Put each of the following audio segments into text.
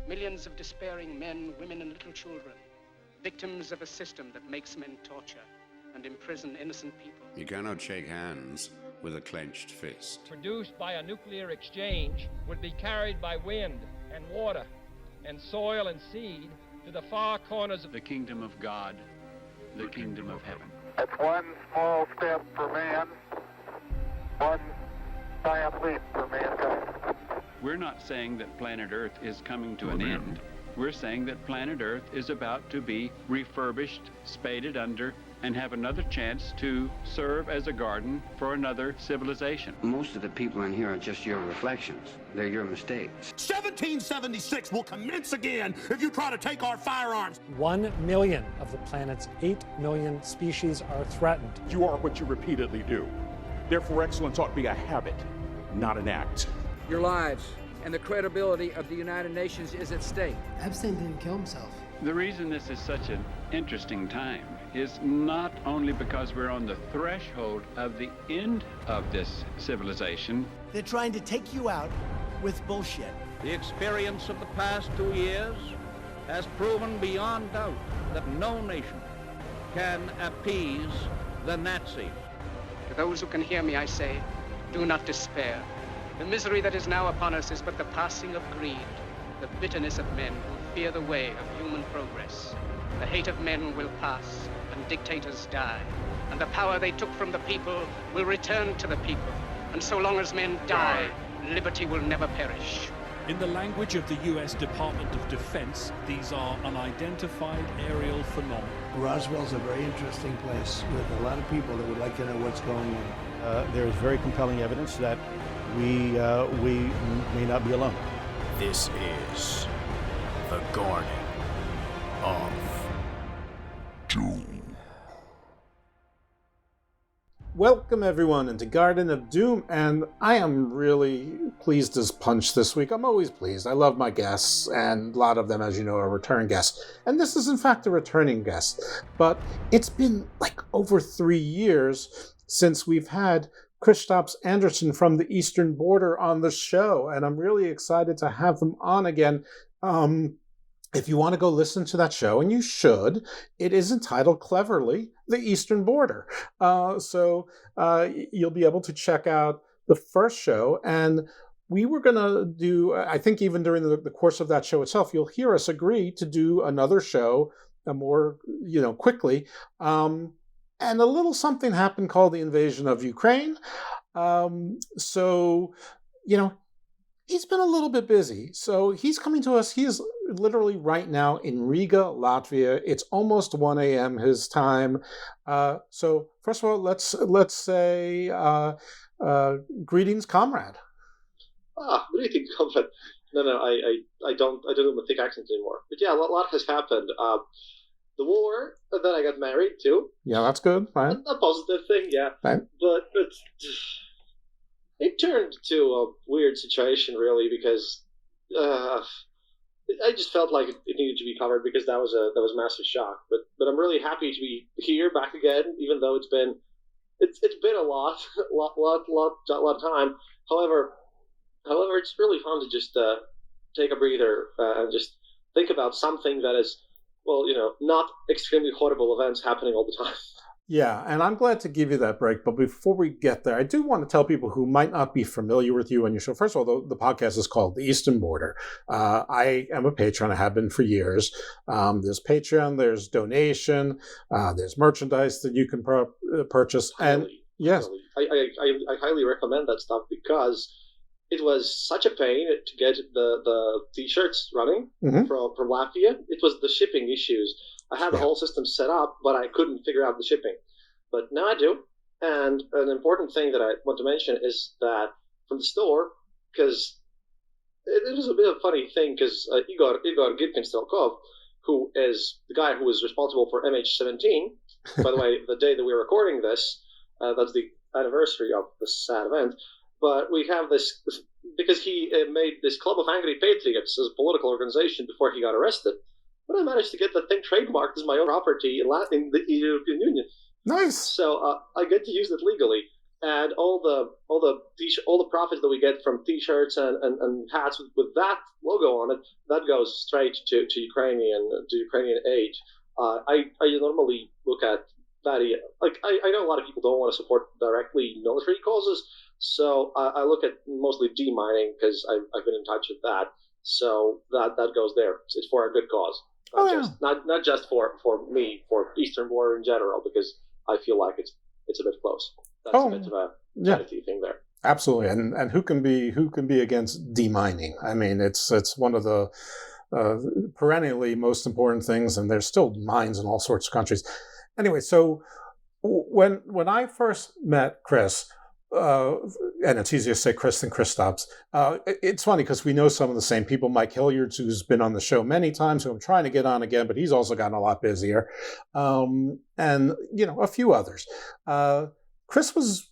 Millions of despairing men, women, and little children, victims of a system that makes men torture and imprison innocent people. You cannot shake hands with a clenched fist. Produced by a nuclear exchange would be carried by wind and water and soil and seed to the far corners of the kingdom of God, the kingdom of heaven. It's one small step for man, one giant leap for mankind. We're not saying that planet Earth is coming to an end. We're saying that planet Earth is about to be refurbished, spaded under, and have another chance to serve as a garden for another civilization. Most of the people in here are just your reflections. They're your mistakes. 1776 will commence again if you try to take our firearms. 1 million of the planet's 8 million species are threatened. You are what you repeatedly do. Therefore, excellence ought to be a habit, not an act. Your lives and the credibility of the United Nations is at stake. Epstein didn't kill himself. The reason this is such an interesting time is not only because we're on the threshold of the end of this civilization. They're trying to take you out with bullshit. The experience of the past 2 years has proven beyond doubt that no nation can appease the Nazis. To those who can hear me, I say, do not despair. The misery that is now upon us is but the passing of greed, the bitterness of men who fear the way of human progress. The hate of men will pass, and dictators die, and the power they took from the people will return to the people. And so long as men die, liberty will never perish. In the language of the U.S. Department of Defense, these are unidentified aerial phenomena. Roswell's a very interesting place with a lot of people that would like to know what's going on. There is very compelling evidence that we may not be alone. This is the Garden of Doom. Welcome everyone into Garden of Doom, and I am really pleased as punch this week. I'm always pleased. I love my guests, and a lot of them, as you know, are return guests. And this is in fact a returning guest. But it's been like over 3 years since we've had Kristaps Anderson from the Eastern Border on the show, and I'm really excited to have him on again. If you want to go listen to that show, and you should, it is entitled cleverly, The Eastern Border. So you'll be able to check out the first show, and we were going to do, I think even during the course of that show itself, you'll hear us agree to do another show more, quickly. And a little something happened called the invasion of Ukraine. He's been a little bit busy. So he's coming to us. He is literally right now in Riga, Latvia. It's almost 1 a.m. his time. So first of all, let's say greetings, comrade. Greetings, comrade. No, I don't have a thick accent anymore. But yeah, a lot has happened. The war, and then I got married too. Yeah, that's good, right? A positive thing, yeah. Right. But it turned to a weird situation, really, because I just felt like it needed to be covered because that was a massive shock. But I'm really happy to be here back again, even though it's been a lot of time. However, it's really fun to just take a breather and just think about something that is, not extremely horrible events happening all the time. Yeah, and I'm glad to give you that break. But before we get there, I do want to tell people who might not be familiar with you and your show. First of all, the podcast is called The Eastern Border. I am a patron. I have been for years. There's Patreon, there's donation, there's merchandise that you can purchase. Yes. I highly recommend that stuff because it was such a pain to get the T-shirts running from Latvia. It was the shipping issues. I had the whole system set up, but I couldn't figure out the shipping. But now I do. And an important thing that I want to mention is that from the store, because it was a bit of a funny thing, because Igor Girkin-Stelkov, who is the guy who was responsible for MH17, by the way, the day that we're recording this, that's the anniversary of this sad event. But we have this, because he made this Club of Angry Patriots as a political organization before he got arrested. But I managed to get the thing trademarked as my own property in the European Union. Nice. So I get to use it legally. and all the profits that we get from T-shirts and hats with that logo on it, that goes straight to Ukrainian aid. I normally look at I know a lot of people don't want to support directly military causes, so I look at mostly demining because I've been in touch with that. So that goes there. It's for a good cause, not just for me, for Eastern War in general, because I feel like it's a bit close. That's a bit of a charity thing there. Absolutely, and who can be against demining? I mean, it's one of the perennially most important things, and there's still mines in all sorts of countries. Anyway, so when I first met Kris, and it's easier to say Kris than Kristaps, it's funny because we know some of the same people. Mike Hilliard, who's been on the show many times, who I'm trying to get on again, but he's also gotten a lot busier, and a few others. Kris was,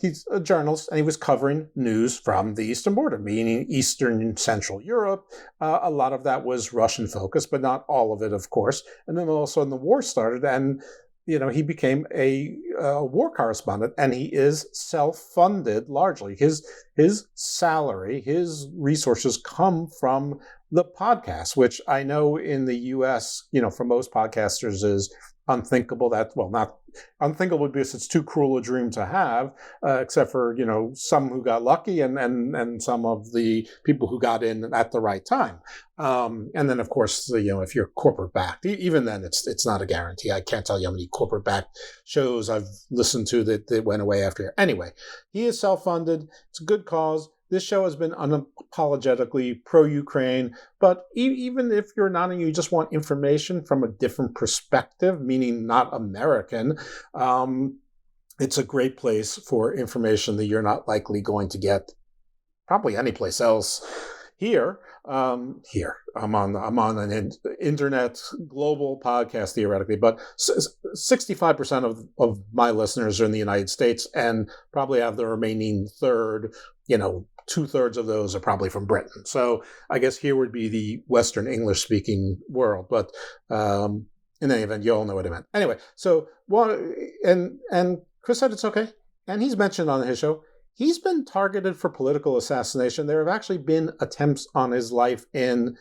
he's a journalist, and he was covering news from the eastern border, meaning Eastern and Central Europe. A lot of that was Russian focused, but not all of it, of course. And then all of a sudden the war started, and he became a war correspondent, and he is self-funded largely. His salary, his resources come from the podcast, which I know in the U.S., for most podcasters is unthinkable. Not unthinkable because it's too cruel a dream to have, except for, some who got lucky and some of the people who got in at the right time. And then, of course, if you're corporate backed, even then it's not a guarantee. I can't tell you how many corporate backed shows I've listened to that went away after here. Anyway, he is self-funded. It's a good cause. This show has been unapologetically pro-Ukraine, but even if you're not and you just want information from a different perspective, meaning not American, it's a great place for information that you're not likely going to get probably anyplace else. Here, I'm on an internet global podcast theoretically, but 65% of my listeners are in the United States, and probably have the remaining third, 2/3 of those are probably from Britain. So I guess here would be the Western English speaking world, but in any event, you all know what I meant. Anyway, so and Kris said it's okay, and he's mentioned on his show, he's been targeted for political assassination. There have actually been attempts on his life in,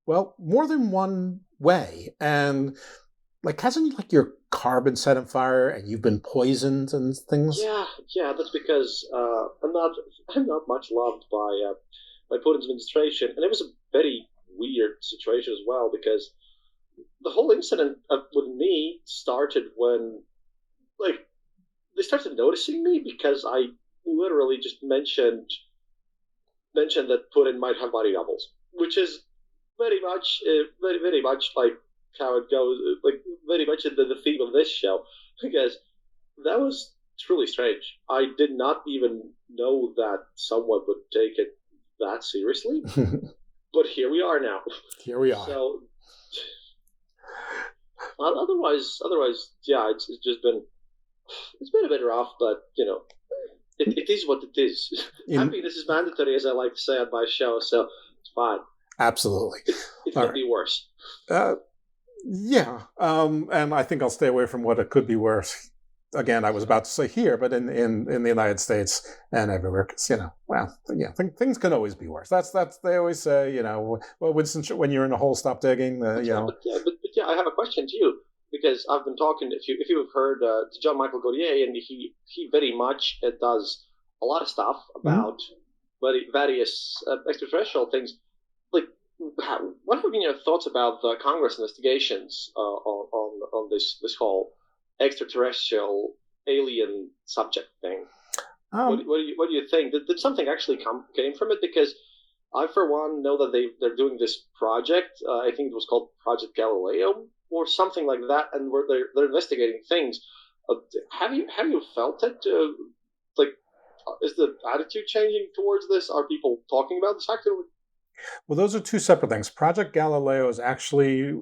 more than one way. And hasn't your car been set on fire and you've been poisoned and things? Yeah, that's because I'm not much loved by Putin's administration, and it was a very weird situation as well, because the whole incident with me started when they started noticing me because I literally just mentioned that Putin might have body doubles, which is very much like how it goes, very much the theme of this show, because that was truly strange. I did not even know that someone would take it that seriously, but here we are now. Here we are. So, otherwise, yeah, it's been a bit rough, but it is what it is. Happiness is mandatory, as I like to say on my show, so it's fine. Absolutely. It could be worse. Yeah, and I think I'll stay away from what it could be worse. Again, I was about to say here, but in the United States and everywhere, because things can always be worse. That's they always say, Winston, when you're in a hole, stop digging. But I have a question to you, because I've been talking. If you've heard to John Michael Gauthier, and he very much does a lot of stuff about various extraterrestrial things. What have been your thoughts about the Congress investigations on this whole extraterrestrial alien subject thing? What do you think? Did something actually came from it? Because I, for one, know that they're doing this project. I think it was called Project Galileo or something like that, and they're investigating things. Have you felt it? Is the attitude changing towards this? Are people talking about this actively? Well, those are two separate things. Project Galileo is actually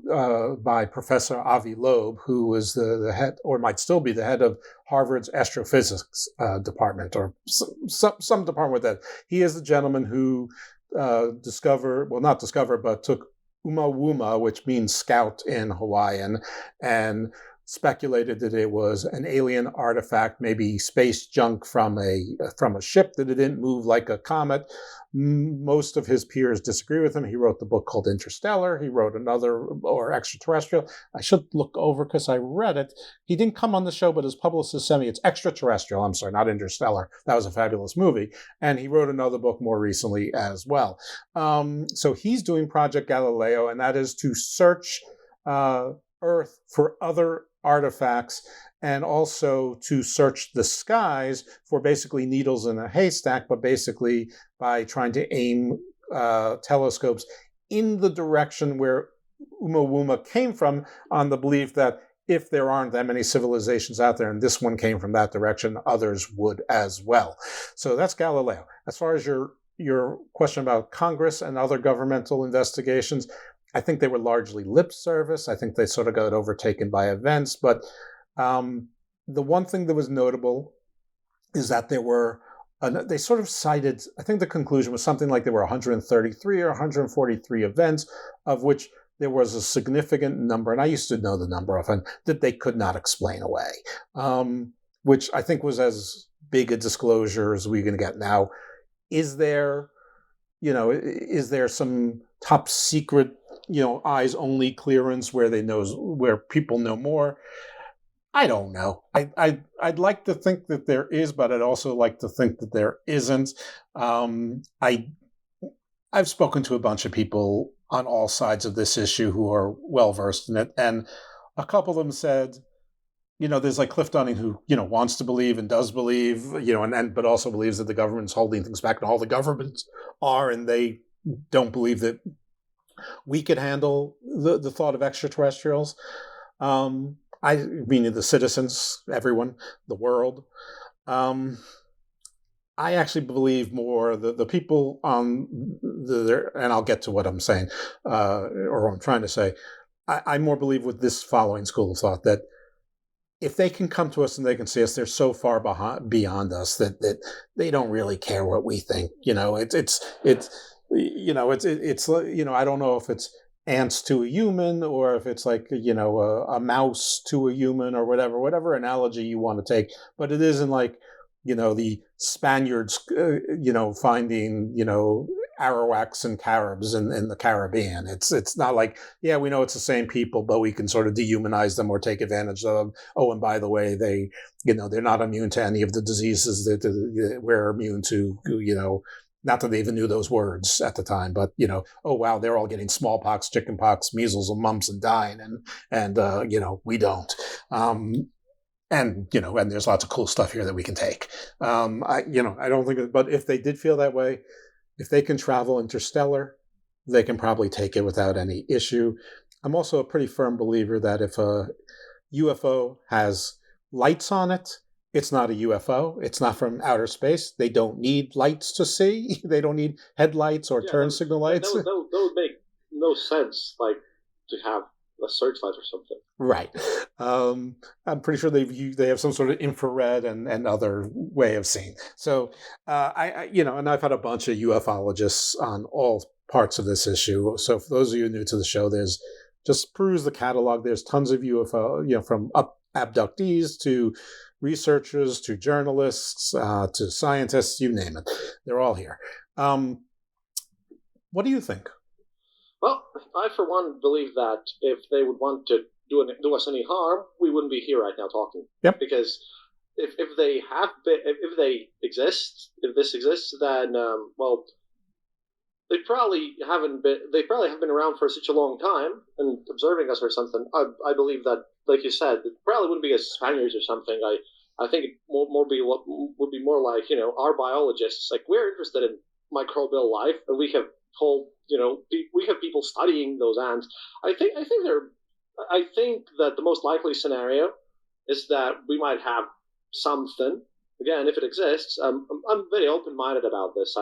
by Professor Avi Loeb, who was the head, or might still be the head of Harvard's astrophysics department, or some department with that. He is the gentleman who took Umawuma, which means scout in Hawaiian, and speculated that it was an alien artifact, maybe space junk from a ship, that it didn't move like a comet. Most of his peers disagree with him. He wrote the book called Interstellar. He wrote another, or Extraterrestrial. I should look over because I read it. He didn't come on the show, but his publicist sent me. It's Extraterrestrial. I'm sorry, not Interstellar. That was a fabulous movie. And he wrote another book more recently as well. So he's doing Project Galileo, and that is to search Earth for other artifacts, and also to search the skies for basically needles in a haystack, but basically by trying to aim telescopes in the direction where Oumuamua came from, on the belief that if there aren't that many civilizations out there and this one came from that direction, others would as well. So that's Galileo. As far as your question about Congress and other governmental investigations, I think they were largely lip service. I think they sort of got overtaken by events. But the one thing that was notable is that there were, they sort of cited, I think the conclusion was something like there were 133 or 143 events, of which there was a significant number, and I used to know the number of them, that they could not explain away, which I think was as big a disclosure as we're going to get now. Is there some top secret, eyes only clearance where people know more? I don't know. I'd like to think that there is, but I'd also like to think that there isn't. I've spoken to a bunch of people on all sides of this issue who are well versed in it, and a couple of them said, there's like Cliff Dunning who, wants to believe and does believe, but also believes that the government's holding things back, and all the governments are, and they don't believe that we could handle the thought of extraterrestrials. I mean, the citizens, everyone, the world. I actually believe more the people on and I'll get to what I'm saying, or what I'm trying to say. I more believe with this following school of thought, that if they can come to us and they can see us, they're so far beyond us that they don't really care what we think. I don't know if it's ants to a human, or if it's like, a mouse to a human, or whatever analogy you want to take. But it isn't like, the Spaniards, finding, Arawaks and Caribs in the Caribbean. It's not like, yeah, we know it's the same people, but we can sort of dehumanize them or take advantage of them. Oh, and by the way, they're not immune to any of the diseases that we're immune to, not that they even knew those words at the time, but, oh, wow, they're all getting smallpox, chickenpox, measles, and mumps and dying, and we don't. And there's lots of cool stuff here that we can take. I don't think, but if they did feel that way, if they can travel interstellar, they can probably take it without any issue. I'm also a pretty firm believer that if a UFO has lights on it, it's not a UFO. It's not from outer space. They don't need lights to see. They don't need headlights or turn signal lights. That would make no sense, like, to have a searchlight or something. Right. I'm pretty sure they have some sort of infrared and other way of seeing. So and I've had a bunch of ufologists on all parts of this issue. So for those of you new to the show, just peruse the catalog. There's tons of UFO, from abductees to researchers to journalists to scientists, you name it. They're all here. What do you think? Well, I, for one, believe that if they would want to do us any harm, we wouldn't be here right now talking. Yep. Because if they have been, if they exist, if this exists, then they probably haven't been. They probably have been around for such a long time and observing us or something. I believe that, like you said, it probably wouldn't be as Spaniards or something. I think it would be more like, our biologists. Like, we're interested in microbial life, and we have we have people studying those ants. I think that the most likely scenario is that we might have something. Again, if it exists, I'm very open-minded about this.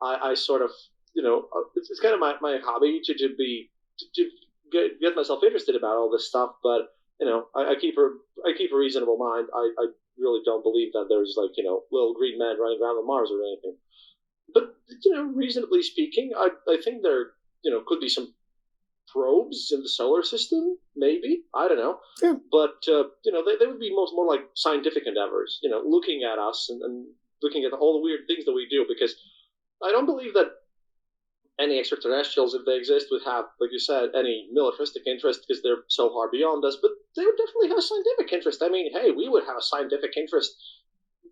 I sort of, it's kind of my hobby to get myself interested about all this stuff. But I keep a reasonable mind. I really don't believe that there's little green men running around on Mars or anything. But reasonably speaking, I think there could be some probes in the solar system, maybe, I don't know. Yeah. But they would be more like scientific endeavors, looking at us and looking at all the weird things that we do, because I don't believe that any extraterrestrials, if they exist, would have, like you said, any militaristic interest, because they're so far beyond us, but they would definitely have a scientific interest. I mean, hey, we would have a scientific interest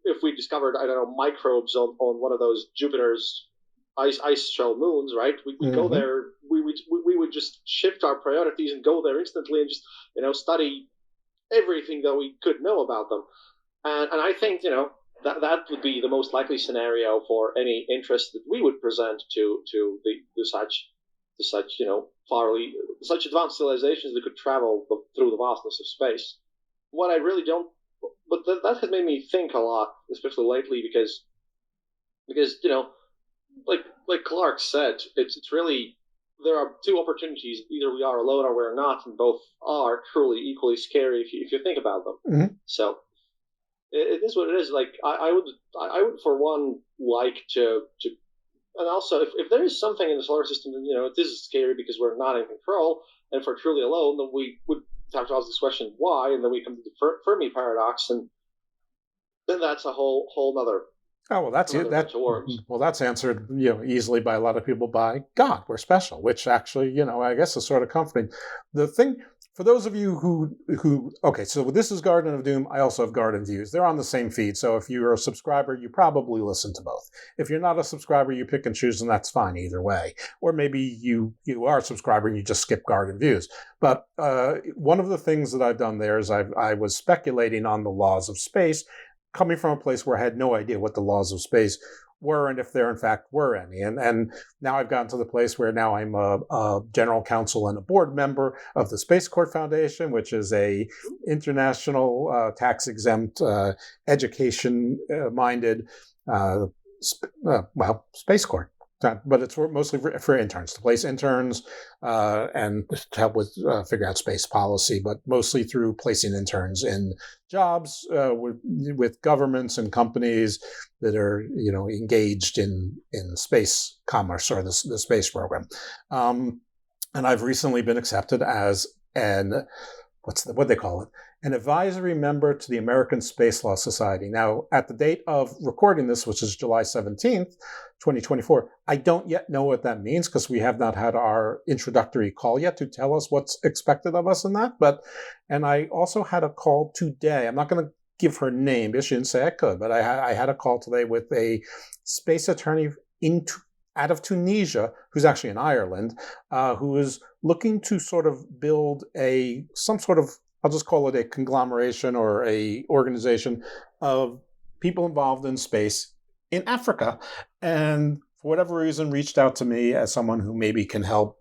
if we discovered, I don't know, microbes on one of those Jupiter's ice shell moons, right? We'd go there, we would just shift our priorities and go there instantly and just, study everything that we could know about them. And I think, that would be the most likely scenario for any interest that we would present to such such advanced civilizations that could travel through the vastness of space. What I really don't, but that has made me think a lot, especially lately, because like Clark said, it's really, there are two opportunities: either we are alone or we're not, and both are truly equally scary if you think about them. Mm-hmm. So it is what it is. Like I would for one like to, and also if there is something in the solar system that this is scary because we're not in control, and if we're truly alone, then we would have to ask this question, why? And then we come to the Fermi paradox, and then that's a whole nother. Oh, well, that's answered, easily by a lot of people by God, we're special, which actually, I guess is sort of comforting. The thing, for those of you who, okay, so this is Garden of Doom. I also have Garden Views. They're on the same feed. So if you're a subscriber, you probably listen to both. If you're not a subscriber, you pick and choose, and that's fine either way. Or maybe you are a subscriber and you just skip Garden Views. But one of the things that I've done there is I was speculating on the laws of space, coming from a place where I had no idea what the laws of space were and if there in fact were any. And now I've gotten to the place where now I'm a general counsel and a board member of the Space Court Foundation, which is a international tax-exempt, education-minded space court. But it's mostly for interns, to place interns and to help with figure out space policy, but mostly through placing interns in jobs with governments and companies that are engaged in space commerce or the space program. And I've recently been accepted as what they call it? An advisory member to the American Space Law Society. Now, at the date of recording this, which is July 17th, 2024, I don't yet know what that means because we have not had our introductory call yet to tell us what's expected of us in that. And I also had a call today. I'm not going to give her name because she didn't say I could, but I had a call today with a space attorney out of Tunisia, who's actually in Ireland, who is looking to sort of build some sort of, I'll just call it a conglomeration or a organization of people involved in space in Africa. And for whatever reason, reached out to me as someone who maybe can help,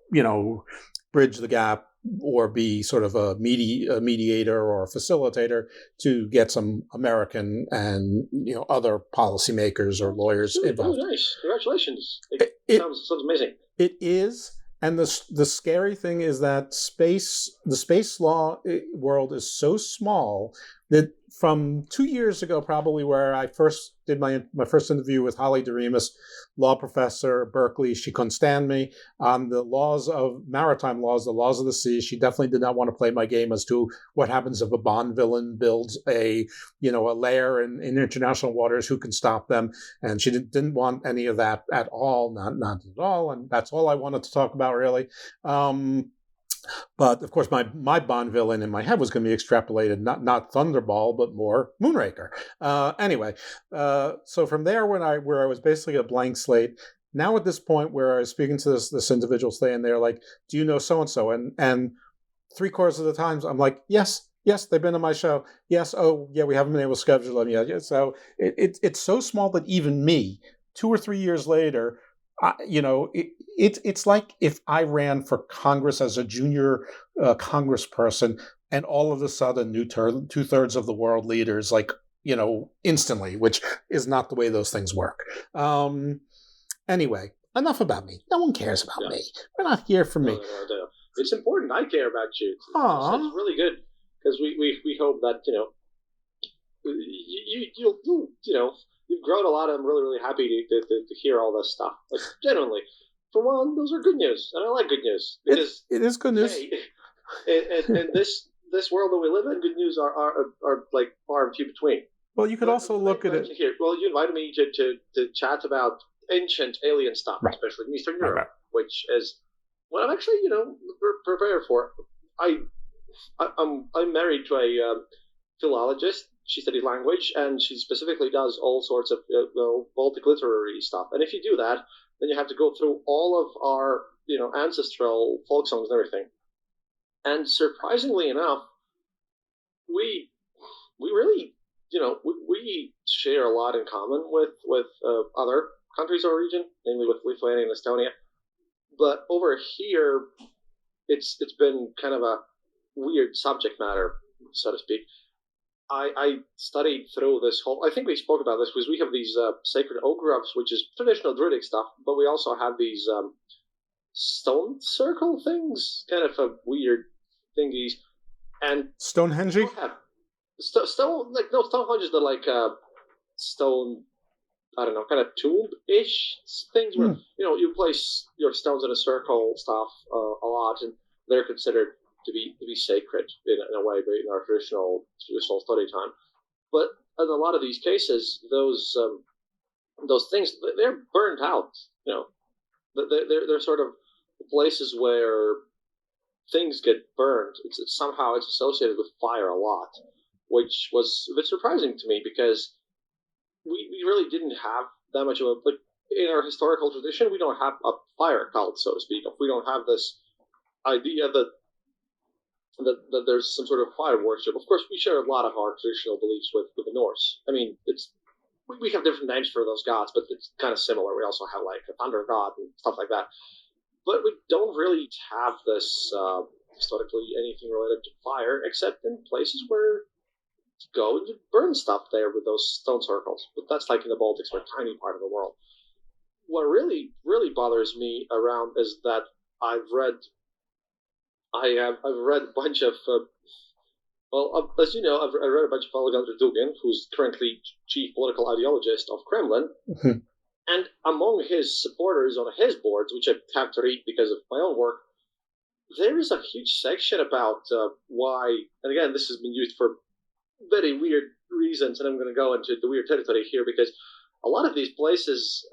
bridge the gap or be sort of a mediator or a facilitator to get some American and, other policymakers or lawyers involved. Oh, nice. Congratulations. It sounds amazing. It is. And the scary thing is that the space law world is so small that from 2 years ago, probably, where I first did my first interview with Holly Doremus, law professor at Berkeley, she couldn't stand me on the laws of maritime laws, the laws of the sea. She definitely did not want to play my game as to what happens if a Bond villain builds a lair in international waters, who can stop them. And she didn't want any of that at all, not at all. And that's all I wanted to talk about, really. But of course, my Bond villain in my head was going to be extrapolated, not Thunderball, but more Moonraker. Anyway, so from there, where I was basically a blank slate. Now at this point, where I was speaking to this individual today, and they're like, "Do you know so and so?" And 3/4 of the times, I'm like, "Yes, they've been on my show. Yes, oh yeah, we haven't been able to schedule them yet." Yeah, so it's so small that even me, 2 or 3 years later. It's like if I ran for Congress as a junior congressperson, and all of a sudden knew 2/3 of the world leaders, instantly, which is not the way those things work. Anyway, enough about me. No one cares about me. We're not here for me. No. It's important. I care about you. It's really good because we hope that you've grown a lot. I'm really, really happy to hear all this stuff. Like, genuinely, for one, those are good news, and I like good news because it is good news. Hey, in this world that we live in, good news are like far and few between. Well, you could also look at it here. Well, you invited me to chat about ancient alien stuff, especially in Eastern Europe, which is what I'm actually prepared for. I'm married to a philologist. She studies language, and she specifically does all sorts of Baltic literary stuff. And if you do that, then you have to go through all of our ancestral folk songs and everything. And surprisingly enough, we really we share a lot in common with other countries of origin, namely with Lithuania and Estonia. But over here, it's been kind of a weird subject matter, so to speak. I studied through this whole. I think we spoke about this because we have these sacred ogrovs, which is traditional Druidic stuff, but we also have these stone circle things, kind of a weird thingies, and Stonehenge. Stonehenge is the like stone. I don't know, kind of tomb-ish things where you place your stones in a circle stuff a lot, and they're considered to be sacred in a way, in our traditional study time. But in a lot of these cases, those things, they're burned out. They're sort of places where things get burned. Somehow it's associated with fire a lot, which was a bit surprising to me because we really didn't have that much of a in our historical tradition. We don't have a fire cult, so to speak. We don't have this idea that there's some sort of fire worship. Of course, we share a lot of our traditional beliefs with the Norse. I mean, we have different names for those gods, but it's kind of similar. We also have like a thunder god and stuff like that. But we don't really have this historically anything related to fire, except in places where you go and you burn stuff there with those stone circles. But that's like in the Baltics, or a tiny part of the world. What really, really bothers me around is that I've read a bunch of as you know, I've read a bunch of Alexander Dugin, who's currently chief political ideologist of Kremlin, and among his supporters on his boards, which I have to read because of my own work, there is a huge section about why, and again, this has been used for very weird reasons, and I'm going to go into the weird territory here because a lot of these places,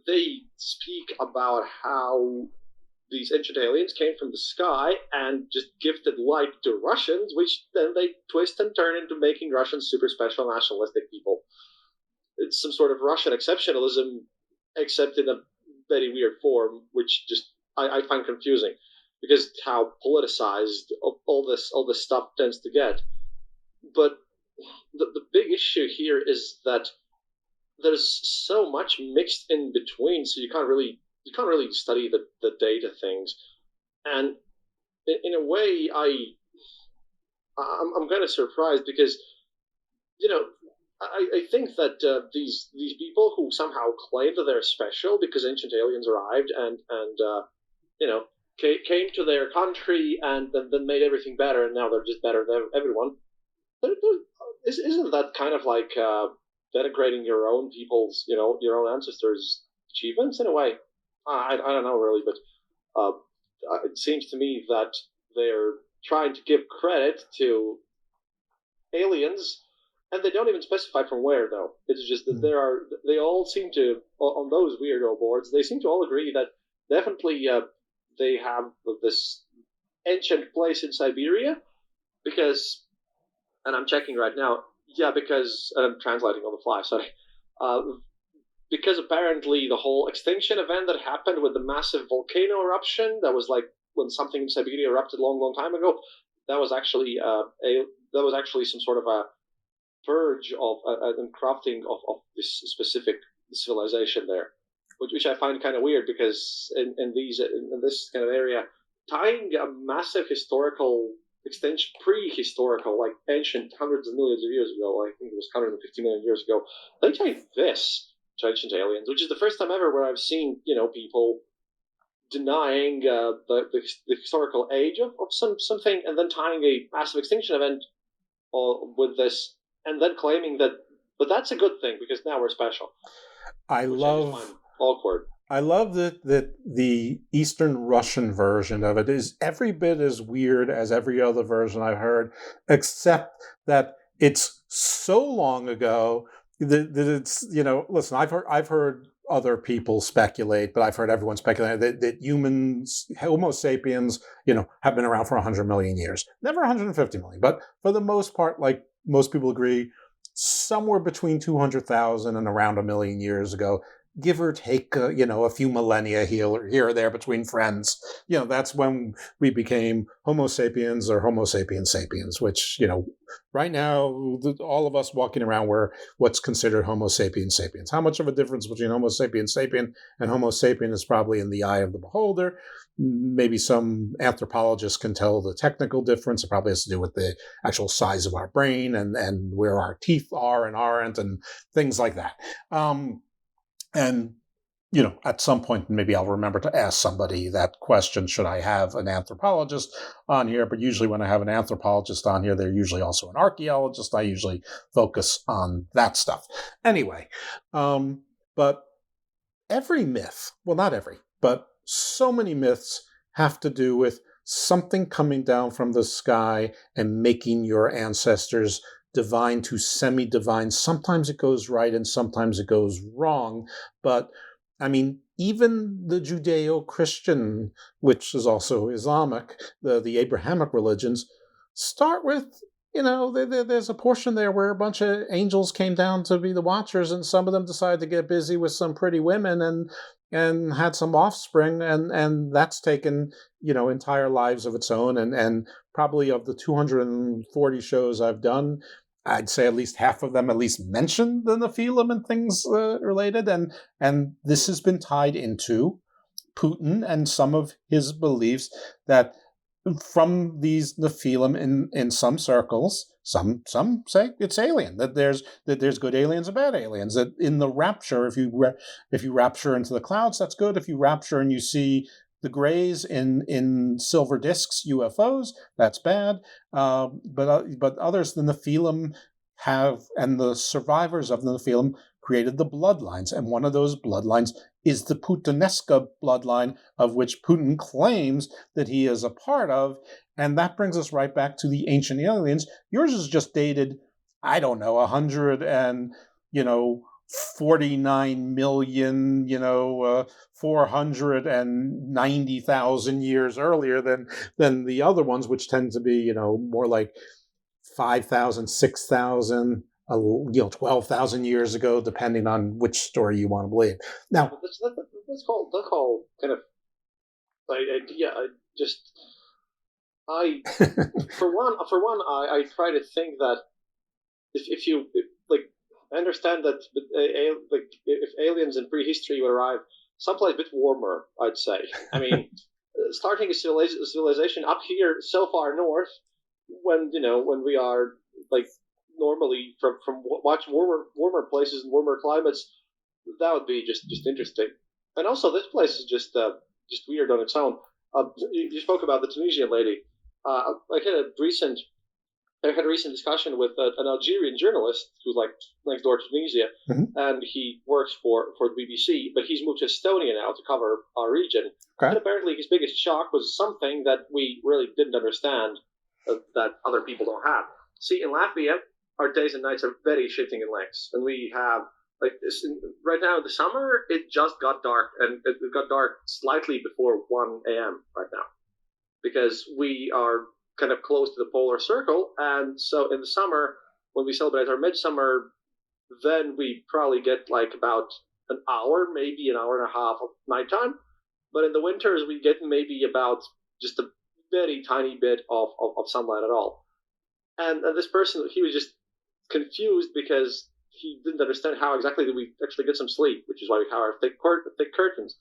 they speak about how these ancient aliens came from the sky and just gifted light to Russians, which then they twist and turn into making Russians super special nationalistic people. It's some sort of Russian exceptionalism, except in a very weird form, which just I find confusing because how politicized all this stuff tends to get. But the big issue here is that there's so much mixed in between, so you can't really study the data things. And in a way, I'm kind of surprised because, I think that these people who somehow claim that they're special because ancient aliens arrived and came to their country and then made everything better, and now they're just better than everyone. Isn't that kind of like denigrating your own people's, your own ancestors' achievements in a way? I don't know really, but it seems to me that they're trying to give credit to aliens, and they don't even specify from where, though. It's just that they all seem to, on those weirdo boards, they seem to all agree that definitely they have this ancient place in Siberia, because, and I'm checking right now, because I'm translating on the fly, sorry. Because apparently the whole extinction event that happened with the massive volcano eruption, that was like when something in Siberia erupted a long, long time ago, that was actually some sort of a purge of and crafting of this specific civilization there, which I find kind of weird because in this kind of area, tying a massive historical extension, prehistorical, like ancient hundreds of millions of years ago, I think it was 150 million years ago, they tied this to ancient aliens, which is the first time ever where I've seen, people denying the historical age of something and then tying a massive extinction event with this and then claiming that, but that's a good thing because now we're special. I love awkward. I love that the Eastern Russian version of it is every bit as weird as every other version I've heard, except that it's so long ago that it's, listen, I've heard other people speculate, but I've heard everyone speculate that humans, Homo sapiens, have been around for 100 million years. Never 150 million, but for the most part, like most people agree, somewhere between 200,000 and around 1 million years ago, give or take, a few millennia here or there between friends. That's when we became Homo sapiens or Homo sapiens sapiens, which, right now, all of us walking around were what's considered Homo sapiens sapiens. How much of a difference between Homo sapiens sapien and Homo sapien is probably in the eye of the beholder. Maybe some anthropologists can tell the technical difference. It probably has to do with the actual size of our brain and where our teeth are and aren't and things like that. And, at some point, maybe I'll remember to ask somebody that question, should I have an anthropologist on here? But usually when I have an anthropologist on here, they're usually also an archaeologist. I usually focus on that stuff. Anyway, but every myth, well, not every, but so many myths have to do with something coming down from the sky and making your ancestors divine to semi-divine. Sometimes it goes right and sometimes it goes wrong. But, even the Judeo-Christian, which is also Islamic, the Abrahamic religions, start with, there's a portion there where a bunch of angels came down to be the watchers, and some of them decided to get busy with some pretty women and had some offspring, and that's taken, entire lives of its own. And probably of the 240 shows I've done, I'd say at least half of them at least mentioned the Nephilim and things related. And this has been tied into Putin and some of his beliefs that from these Nephilim in some circles, some say it's alien, that there's good aliens and bad aliens, that in the rapture, if you rapture into the clouds, that's good. If you rapture and you see the grays in silver discs, UFOs, that's bad. But others, the Nephilim and the survivors of the Nephilim created the bloodlines. And one of those bloodlines is the Putinesca bloodline, of which Putin claims that he is a part of. And that brings us right back to the ancient aliens. Yours is just dated, 49 million, 490,000 years earlier than the other ones, which tend to be, more like 5,000, 6,000, 12,000 years ago, depending on which story you want to believe. Now, that's called kind of idea. For one, I try to think that if you understand that if aliens in prehistory would arrive someplace a bit warmer, I'd say. Starting a civilization up here so far north, when we are normally from much warmer places and warmer climates, that would be just interesting. And also, this place is just weird on its own. You spoke about the Tunisian lady. I had a recent discussion with an Algerian journalist who's next door to Tunisia, and he works for the BBC, but he's moved to Estonia now to cover our region. Okay. And apparently his biggest shock was something that we really didn't understand that other people don't have. See, in Latvia, our days and nights are very shifting in lengths, and we have right now in the summer, it just got dark, and it got dark slightly before 1 a.m. right now, because we are kind of close to the polar circle. And so in the summer, when we celebrate our midsummer, then we probably get about an hour, maybe an hour and a half of nighttime. But in the winters, we get maybe about just a very tiny bit of sunlight at all. And this person, he was just confused because he didn't understand how exactly do we actually get some sleep, which is why we have our thick curtains.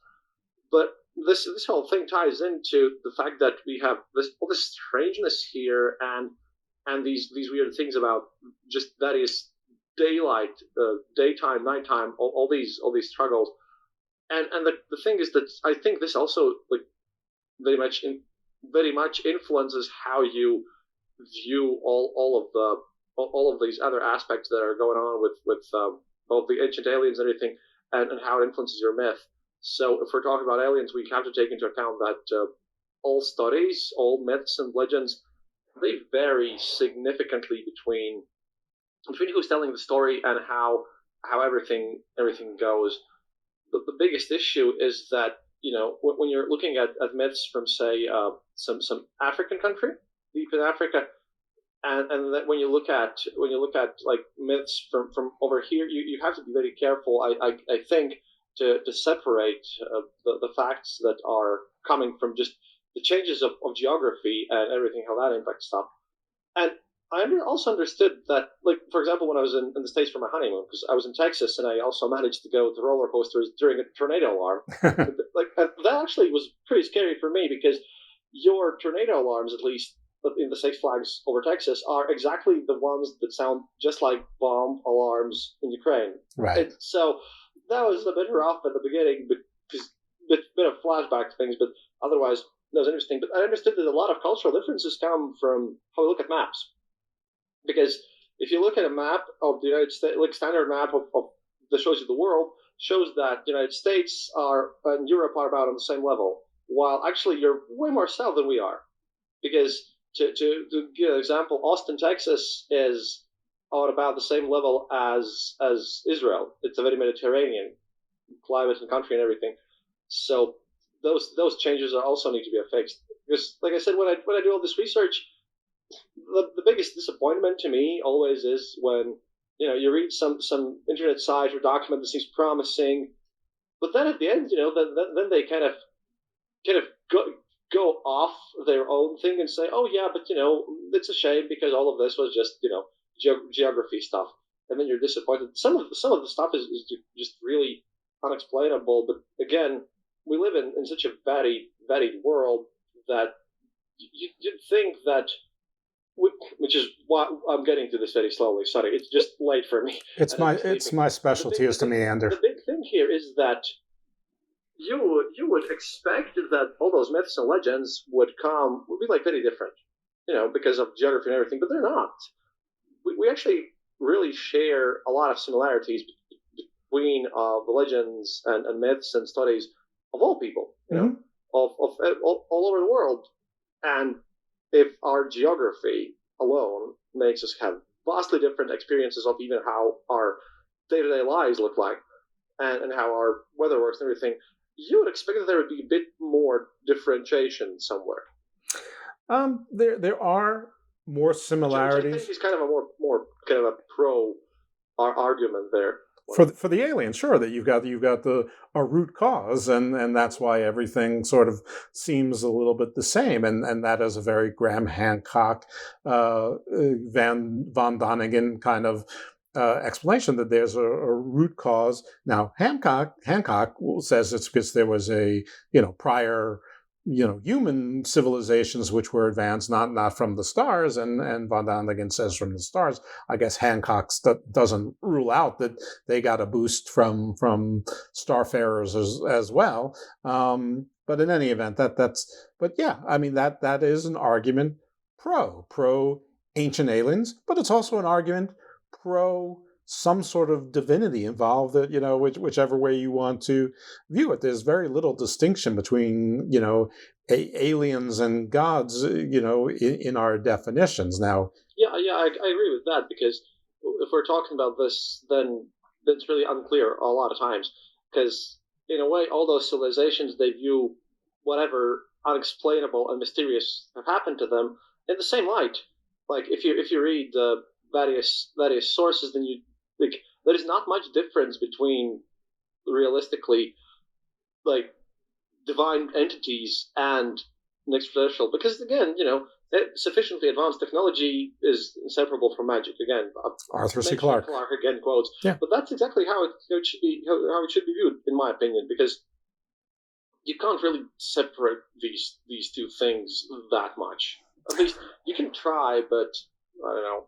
But this whole thing ties into the fact that we have all this strangeness here and these weird things about just various daylight, daytime, nighttime, all these struggles. And the thing is that I think this also very much influences how you view all of these other aspects that are going on with both the ancient aliens and everything, and how it influences your myth. So if we're talking about aliens, we have to take into account that all stories, all myths and legends, they vary significantly between who's telling the story and how everything goes. The biggest issue is that, when you're looking at myths from, say, some African country deep in Africa, and that when you look at like myths from over here, you have to be very careful, I think, to separate the facts that are coming from just the changes of geography and everything, how that impacts stuff. And I also understood that, like, for example, when I was in the States for my honeymoon, because I was in Texas and I also managed to go to roller coasters during a tornado alarm. That actually was pretty scary for me, because your tornado alarms, at least in the Six Flags over Texas, are exactly the ones that sound just like bomb alarms in Ukraine. Right. And so that was a bit rough at the beginning, but because a bit of flashback to things, but otherwise that was interesting. But I understood that a lot of cultural differences come from how we look at maps. Because if you look at a map of the United States, like standard map of that shows you the world, shows that the United States and Europe are about on the same level, while actually you're way more south than we are. Because to give an example, Austin, Texas is on about the same level as Israel. It's a very Mediterranean climate and country and everything. So those changes also need to be fixed. Because, like I said, when I do all this research, the biggest disappointment to me always is when you read some internet site or document that seems promising, but then at the end, then they kind of go off their own thing and say, oh yeah, but it's a shame because all of this was just geography stuff, and then you're disappointed. Some of the stuff is just really unexplainable. But again, we live in such a varied world that you'd think that. Which is why I'm getting to this very slowly. Sorry, it's just late for me. It's my specialty is to meander. The big thing here is that you would expect that all those myths and legends would be like very different, because of geography and everything, but they're not. We actually really share a lot of similarities between the legends and myths and stories of all people, of all over the world. And if our geography alone makes us have vastly different experiences of even how our day-to-day lives look like and how our weather works and everything, you would expect that there would be a bit more differentiation somewhere. There are more similarities. Which I think is kind of a more kind of a pro argument there. For the aliens, sure, that you've got a root cause, and that's why everything sort of seems a little bit the same, and that is a very Graham Hancock, von Donigan kind of explanation that there's a root cause. Now Hancock says it's because there was a prior human civilizations which were advanced not from the stars, and von Donigan says from the stars. I guess Hancock doesn't rule out that they got a boost from starfarers as well. But in any event, but yeah, I mean that is an argument pro ancient aliens, but it's also an argument pro some sort of divinity involved, that whichever way you want to view it. There's very little distinction between aliens and gods in our definitions now. Yeah, I agree with that, because if we're talking about this, then it's really unclear a lot of times, because in a way all those civilizations, they view whatever unexplainable and mysterious have happened to them in the same light. Like if you read the various sources, then there is not much difference between realistically divine entities and an extraterrestrial, because again, sufficiently advanced technology is inseparable from magic. Again, Arthur C. Clarke again quotes. Yeah. But that's exactly how it should be viewed, in my opinion, because you can't really separate these two things that much. At least you can try, but I don't know.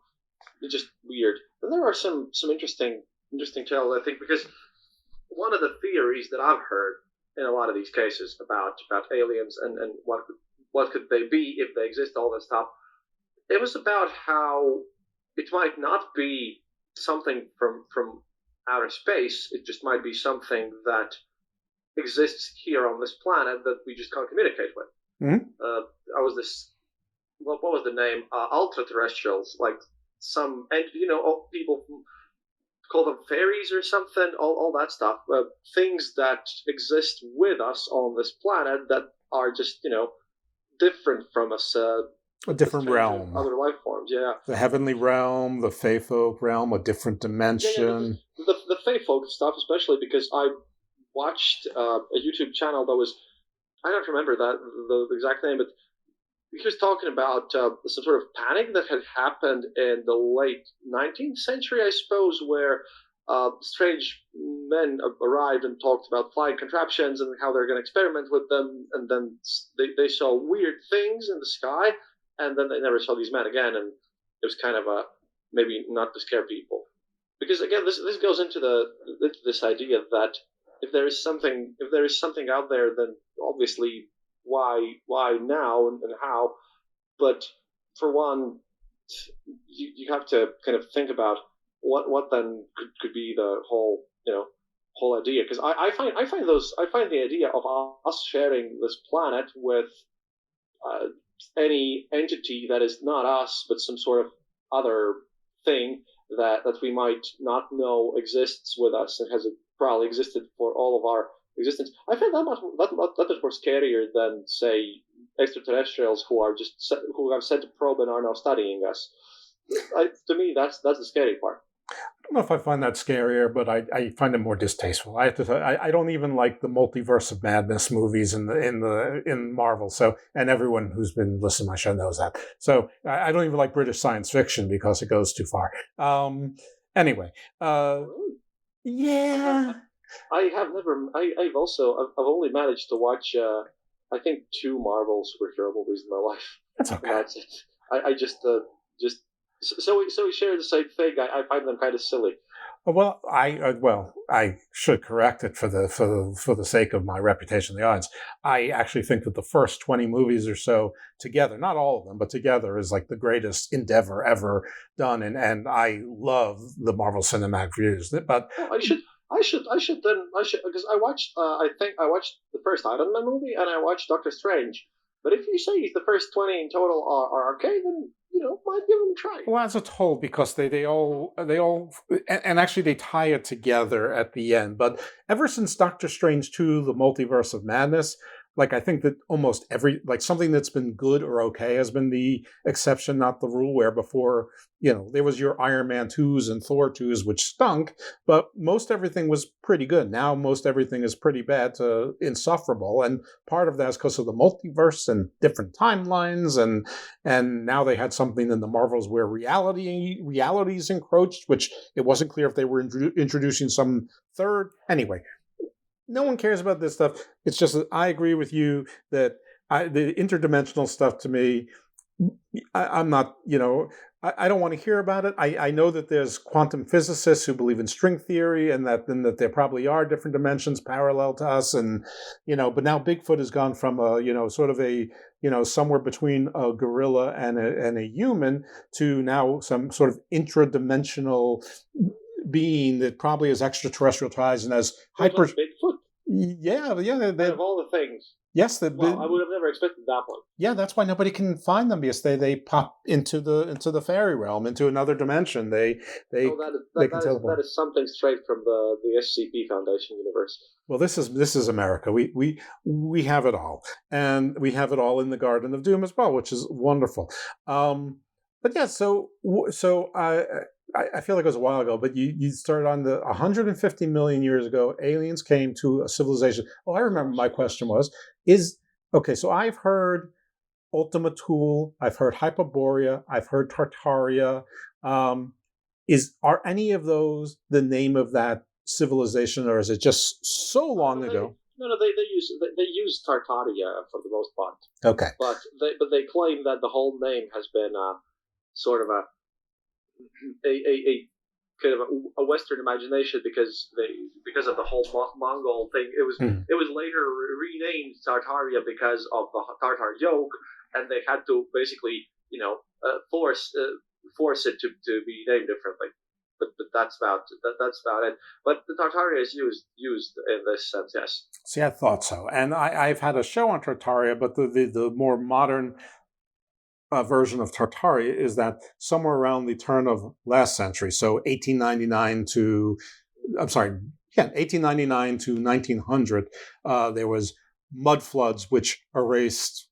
It's just weird. And there are some interesting tales, I think, because one of the theories that I've heard in a lot of these cases about aliens and what could they be if they exist, all this stuff, it was about how it might not be something from outer space. It just might be something that exists here on this planet that we just can't communicate with. I was this. What was the name? Ultra-terrestrials, like some, and people call them fairies or something. All that stuff. Things that exist with us on this planet that are just different from us. A different realm. Other life forms, yeah. The heavenly realm, the Fae folk realm, a different dimension. Yeah, the Fae folk stuff, especially because I watched a YouTube channel that was, I don't remember the exact name, but he was talking about some sort of panic that had happened in the late 19th century, I suppose, where strange men arrived and talked about flying contraptions and how they're going to experiment with them, and then they saw weird things in the sky, and then they never saw these men again, and it was kind of maybe not to scare people. Because again, this goes into this idea that if there is something out there, then obviously why now and how, but for one, you have to kind of think about what then could be the whole idea, because I find the idea of us sharing this planet with any entity that is not us but some sort of other thing that we might not know exists with us and has probably existed for all of our existence. I find that much more scarier than, say, extraterrestrials who have sent a probe and are now studying us. To me, that's the scary part. I don't know if I find that scarier, but I find it more distasteful. I have to say, I don't even like the multiverse of madness movies in Marvel. So, and everyone who's been listening to my show knows that. So I don't even like British science fiction because it goes too far. Anyway, yeah. I've only managed to watch I think 2 Marvel superhero movies in my life. That's okay. That's it. I just so we share the same thing. I find them kind of silly. Well, I should correct it for the sake of my reputation in the audience. I actually think that the first 20 movies or so together, not all of them, but together, is like the greatest endeavor ever done, and I love the Marvel Cinematic Universe. But I should because I watched I watched the first Iron Man movie and I watched Doctor Strange. But if you say the first 20 in total are okay, then might give them a try. Well, as a whole, because they all and actually they tie it together at the end. But ever since Doctor Strange 2, the Multiverse of Madness, like I think that almost something that's been good or okay has been the exception, not the rule, where before, there was your Iron Man 2s and Thor 2s, which stunk, but most everything was pretty good. Now most everything is pretty bad to insufferable. And part of that is because of the multiverse and different timelines. And now they had something in the Marvels where realities encroached, which it wasn't clear if they were introducing some third. Anyway, no one cares about this stuff. It's just that I agree with you that the interdimensional stuff, to me, I'm not, I don't want to hear about it. I know that there's quantum physicists who believe in string theory and that there probably are different dimensions parallel to us. And, but now Bigfoot has gone from sort of a, somewhere between a gorilla and a human to now some sort of intradimensional being that probably has extraterrestrial ties and has hyper. Bigfoot. Yeah. Out of all the things. Yes, I would have never expected that one. Yeah, that's why nobody can find them, because they pop into the fairy realm, into another dimension. They can teleport. That is something straight from the SCP Foundation universe. Well, this is America. We have it all, and we have it all in the Garden of Doom as well, which is wonderful. But yeah, so I feel like it was a while ago, but you started on the 150 million years ago, aliens came to a civilization. Oh, I remember my question so I've heard Ultima Thule, I've heard Hyperborea, I've heard Tartaria. Are any of those the name of that civilization, or is it just so long ago? No, they use Tartaria for the most part. Okay. But they claim that the whole name has been sort of a kind of a Western imagination because of the whole Mongol thing. It was later renamed Tartaria because of the Tartar yoke, and they had to basically force it to be named differently. that's about it. But the Tartaria is used in this sense, yes. See, I thought so. And I've had a show on Tartaria, but the more modern version of Tartaria is that somewhere around the turn of last century, so 1899 to 1900, there was mud floods which erased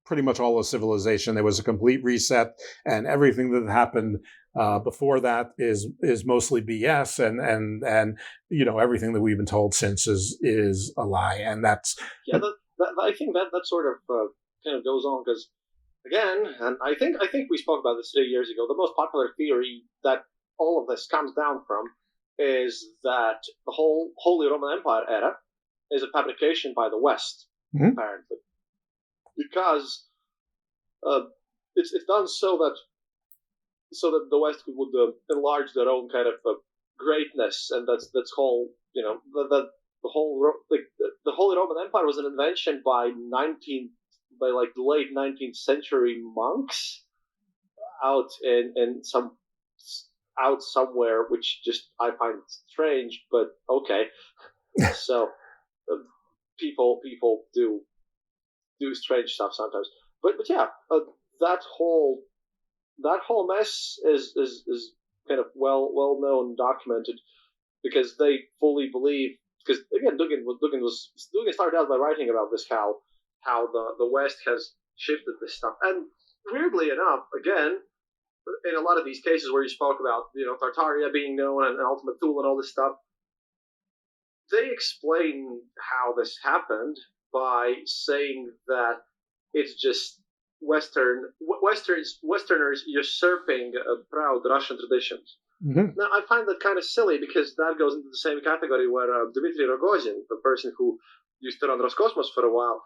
pretty much all of civilization. There was a complete reset, and everything that happened before that is mostly BS, and everything that we've been told since is a lie, and that's I think that sort of kind of goes on because again, and I think we spoke about this 3 years ago. The most popular theory that all of this comes down from is that the whole Holy Roman Empire era is a fabrication by the West, apparently, because it's done so that the West would enlarge their own kind of greatness, and that's whole the Holy Roman Empire was an invention by the late 19th century monks out somewhere, which just I find strange, but okay. So people do strange stuff sometimes, but yeah, that whole mess is kind of well known, documented, because they fully believe. Because again, Dugin started out by writing about this, how the West has shifted this stuff, and weirdly enough, again, in a lot of these cases where you spoke about Tartaria being known and Ultima Thule and all this stuff, they explain how this happened by saying that it's just Westerners usurping proud Russian traditions. Mm-hmm. Now, I find that kind of silly because that goes into the same category where Dmitry Rogozin, the person who used to run Roscosmos for a while,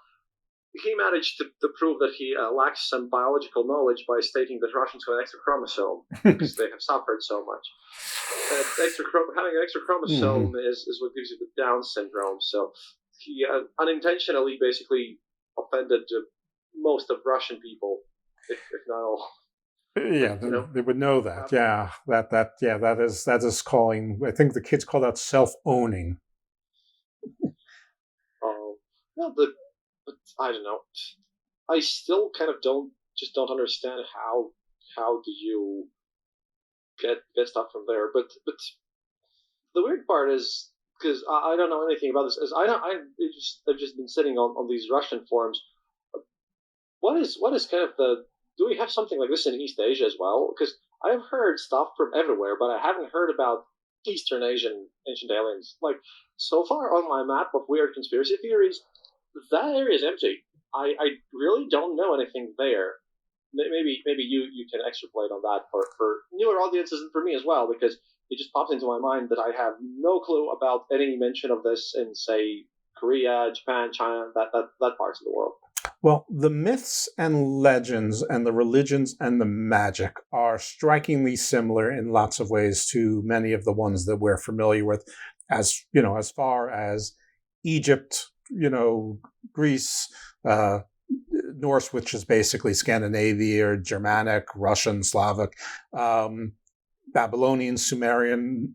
he managed to prove that he lacks some biological knowledge by stating that Russians have an extra chromosome because they have suffered so much. Having an extra chromosome is what gives you the Down syndrome. So he unintentionally basically offended most of Russian people, if not all. Yeah, they would know that. Yeah, that is calling. I think the kids call that self-owning. Well, but I don't know. I still kind of don't understand how do you get stuff from there. But the weird part is, because I don't know anything about this, is I've just been sitting on these Russian forums. What is kind of do we have something like this in East Asia as well? Because I've heard stuff from everywhere, but I haven't heard about Eastern Asian ancient aliens. Like, so far on my map of weird conspiracy theories, that area is empty. I really don't know anything there. Maybe you can extrapolate on that for newer audiences and for me as well, because it just popped into my mind that I have no clue about any mention of this in, say, Korea, Japan, China, that parts of the world. Well, the myths and legends and the religions and the magic are strikingly similar in lots of ways to many of the ones that we're familiar with, as far as Egypt, Greece, Norse, which is basically Scandinavia or Germanic, Russian, Slavic, Babylonian, Sumerian,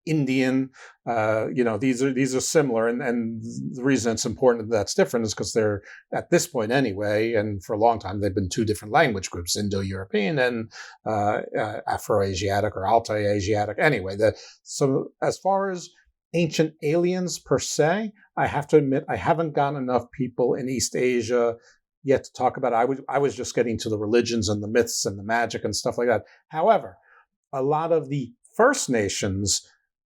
Indian, these are similar, and the reason it's important that's different is because they're, at this point anyway, and for a long time, they've been two different language groups, Indo-European and Afro-Asiatic or Altai-Asiatic. Anyway, so as far as ancient aliens per se, I have to admit I haven't gotten enough people in East Asia yet to talk about it. I was just getting to the religions and the myths and the magic and stuff like that. However, a lot of the First Nations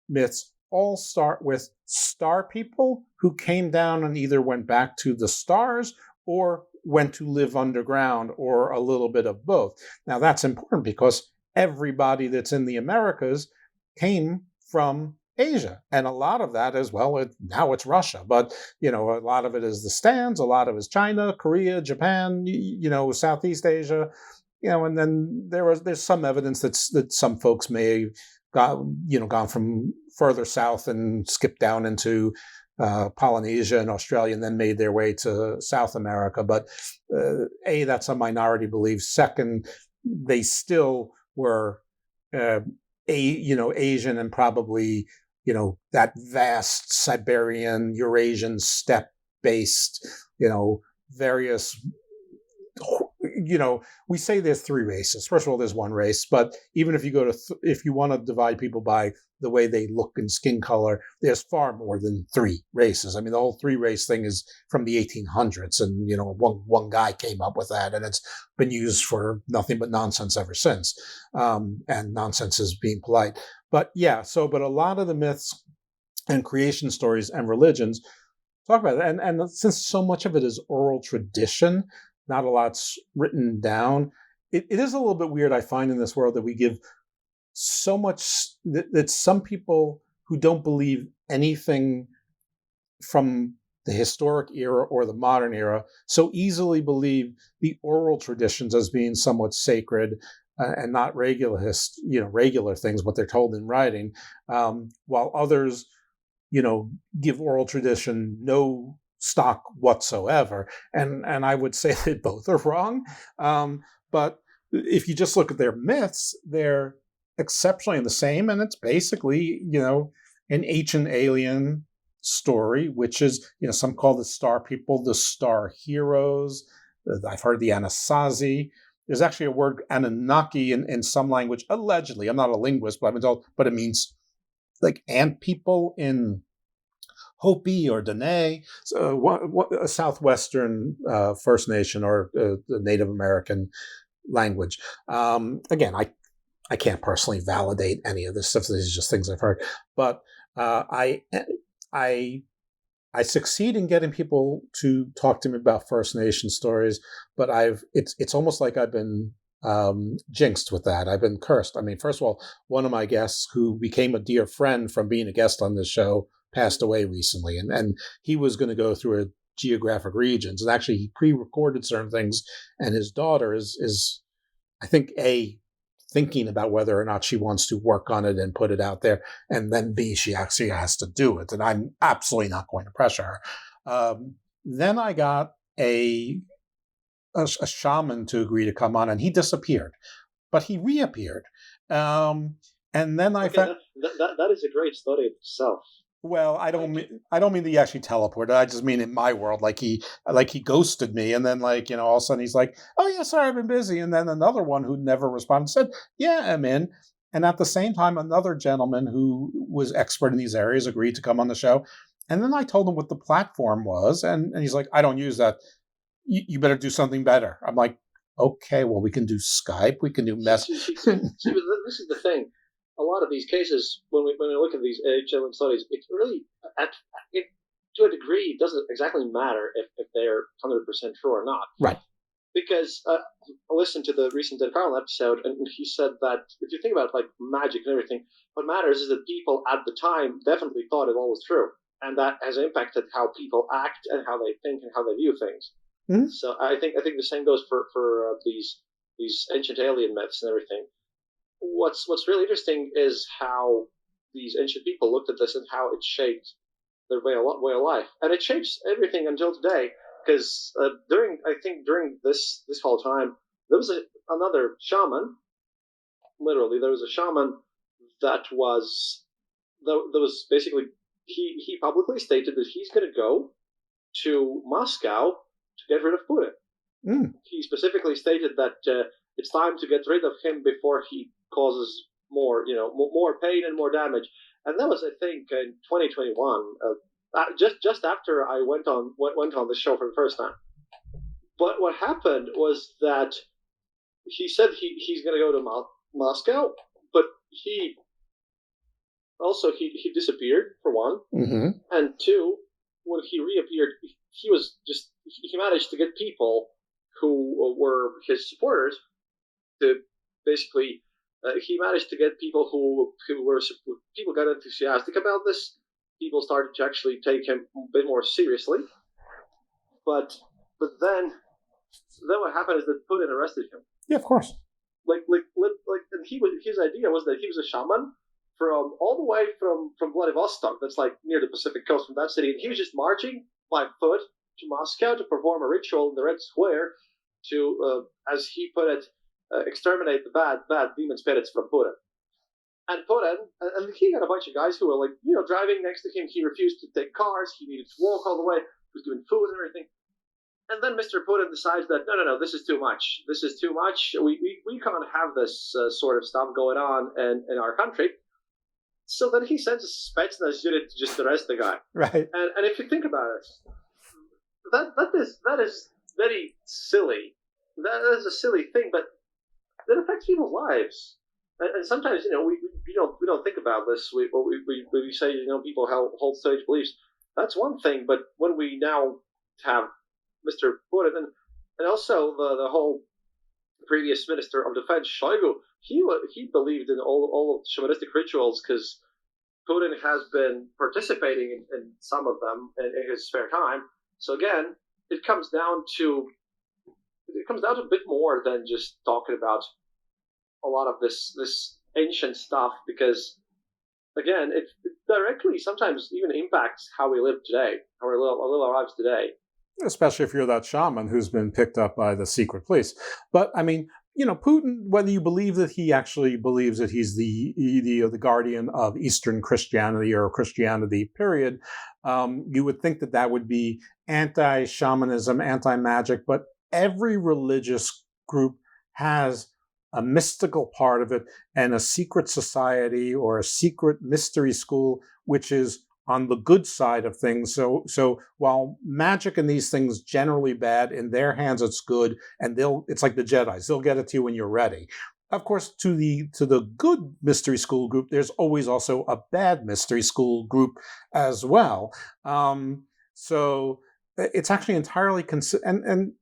myths all start with star people who came down and either went back to the stars or went to live underground, or a little bit of both. Now that's important because everybody that's in the Americas came from Asia, and a lot of that as well. Now it's Russia, but a lot of it is the Stans, a lot of it is China, Korea, Japan, Southeast Asia. And then there's some evidence that some folks may have gone from further south and skipped down into Polynesia and Australia and then made their way to South America. But A, that's a minority belief. Second, they still were Asian and probably, that vast Siberian, Eurasian steppe-based, various, we say there's three races. First of all, there's one race, but even if you go to, if you want to divide people by the way they look and skin color, there's far more than three races. I mean, the whole three race thing is from the 1800s, and one guy came up with that, and it's been used for nothing but nonsense ever since. And nonsense is being polite. But yeah, but a lot of the myths and creation stories and religions talk about it, and since so much of it is oral tradition, not a lot's written down. It is a little bit weird, I find, in this world that we give so much, that some people who don't believe anything from the historic era or the modern era so easily believe the oral traditions as being somewhat sacred and not regular things, what they're told in writing, while others, give oral tradition no stock whatsoever, and I would say that both are wrong. But if you just look at their myths, they're exceptionally the same, and it's basically an ancient alien story, which is some call the star people the star heroes. I've heard the Anasazi. There's actually a word Annunaki in some language, allegedly. I'm not a linguist, but I've been told, but it means like ant people in Hopi or Dene, a southwestern First Nation or Native American language. Again, I can't personally validate any of this stuff. These are just things I've heard, but I succeed in getting people to talk to me about First Nation stories, but it's almost like I've been jinxed with that. I've been cursed. I mean, first of all, one of my guests who became a dear friend from being a guest on this show passed away recently, and he was going to go through a geographic regions, and actually he pre-recorded certain things, and his daughter is I think thinking about whether or not she wants to work on it and put it out there, and then B, she actually has to do it, and I'm absolutely not going to pressure her. Then I got a shaman to agree to come on, and he disappeared, but he reappeared, and then I found that is a great story itself. Well, I don't mean that he actually teleported. I just mean in my world, like he ghosted me, and then all of a sudden he's like, "Oh yeah, sorry, I've been busy." And then another one who never responded said, "Yeah, I'm in." And at the same time, another gentleman who was expert in these areas agreed to come on the show. And then I told him what the platform was, and he's like, "I don't use that. You better do something better." I'm like, "Okay, well, we can do Skype, we can do message." See, this is the thing. A lot of these cases, when we look at these children's studies, it's really, to a degree, it doesn't exactly matter if they're 100% true or not. Right. Because I listened to the recent Ed Carlin episode, and he said that if you think about like magic and everything, what matters is that people at the time definitely thought it all was true, and that has impacted how people act and how they think and how they view things. Mm-hmm. So I think the same goes for these ancient alien myths and everything. What's really interesting is how these ancient people looked at this and how it shaped their way of life, and it shapes everything until today. Because during this whole time, there was another shaman. Literally, there was a shaman that was basically he publicly stated that he's going to go to Moscow to get rid of Putin. Mm. He specifically stated that it's time to get rid of him before he causes more pain and more damage. And that was, I think, in 2021, just after I went on the show for the first time. But what happened was that he said he's going to go to Moscow, but he disappeared, for one, mm-hmm. and two, when he reappeared, he managed to get people who were his supporters to basically. He managed to get people who got enthusiastic about this. People started to actually take him a bit more seriously. But then what happened is that Putin arrested him. Yeah, of course. And his idea was that he was a shaman from all the way from Vladivostok, that's like near the Pacific coast, from that city, and he was just marching by foot to Moscow to perform a ritual in the Red Square to, as he put it, exterminate the bad demon spirits from Putin. and Putin, and he had a bunch of guys who were like, driving next to him. He refused to take cars. He needed to walk all the way. He was doing food and everything. And then Mr. Putin decides that, no, this is too much. This is too much. We can't have this sort of stuff going on in our country. So then he sends a Spetsnaz unit to just arrest the guy. Right. And if you think about it, that is very silly. That is a silly thing, but that affects people's lives. And sometimes, we don't think about this. We say, people hold strange beliefs. That's one thing, but when we now have Mr. Putin and also the whole previous Minister of Defense, Shoigu, he believed in all of shamanistic rituals because Putin has been participating in some of them in his spare time. So again, it comes down to a bit more than just talking about a lot of this ancient stuff, because again, it directly sometimes even impacts how we live today, how we live our lives today. Especially if you're that shaman who's been picked up by the secret police. But I mean, Putin, whether you believe that he actually believes that he's the guardian of Eastern Christianity or Christianity, period, you would think that would be anti-shamanism, anti-magic, but every religious group has a mystical part of it and a secret society or a secret mystery school, which is on the good side of things. So while magic and these things generally bad, in their hands it's good, and it's like the Jedis, they'll get it to you when you're ready. Of course, to the good mystery school group, there's always also a bad mystery school group as well. So it's actually entirely and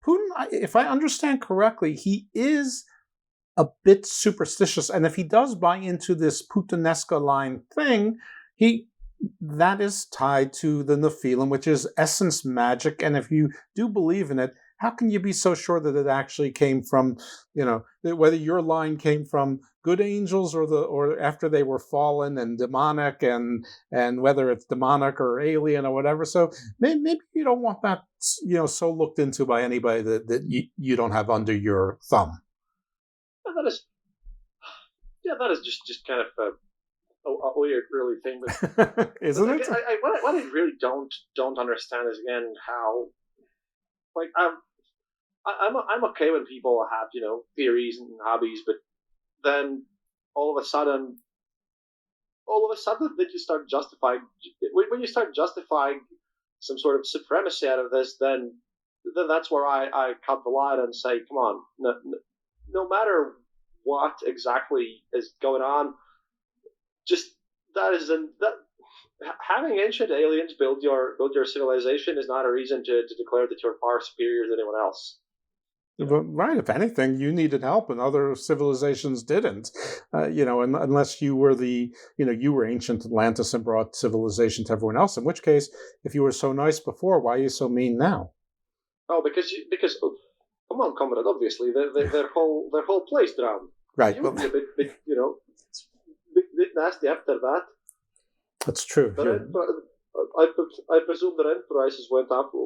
Putin, if I understand correctly, he is a bit superstitious, and if he does buy into this Putinesca line thing, that is tied to the Nephilim, which is essence magic. And if you do believe in it, how can you be so sure that it actually came from, whether your line came from good angels or after they were fallen and demonic, and whether it's demonic or alien or whatever. So maybe you don't want that, so looked into by anybody that you don't have under your thumb. That is just kind of a weird, really thing, but isn't it? What I really don't understand is again how, like, I'm okay when people have theories and hobbies, but then all of a sudden they just start justifying. When you start justifying some sort of supremacy out of this, then that's where I cut the line and say, come on, no matter what exactly is going on. Just having ancient aliens build your civilization is not a reason to declare that you're far superior than anyone else. But, right. If anything, you needed help, and other civilizations didn't. Unless you were you were ancient Atlantis and brought civilization to everyone else. In which case, if you were so nice before, why are you so mean now? Oh, because come on, comrade. Obviously, their whole place drowned. Right. You would be a bit bit nasty after that. That's true. But I presume the rent prices went up a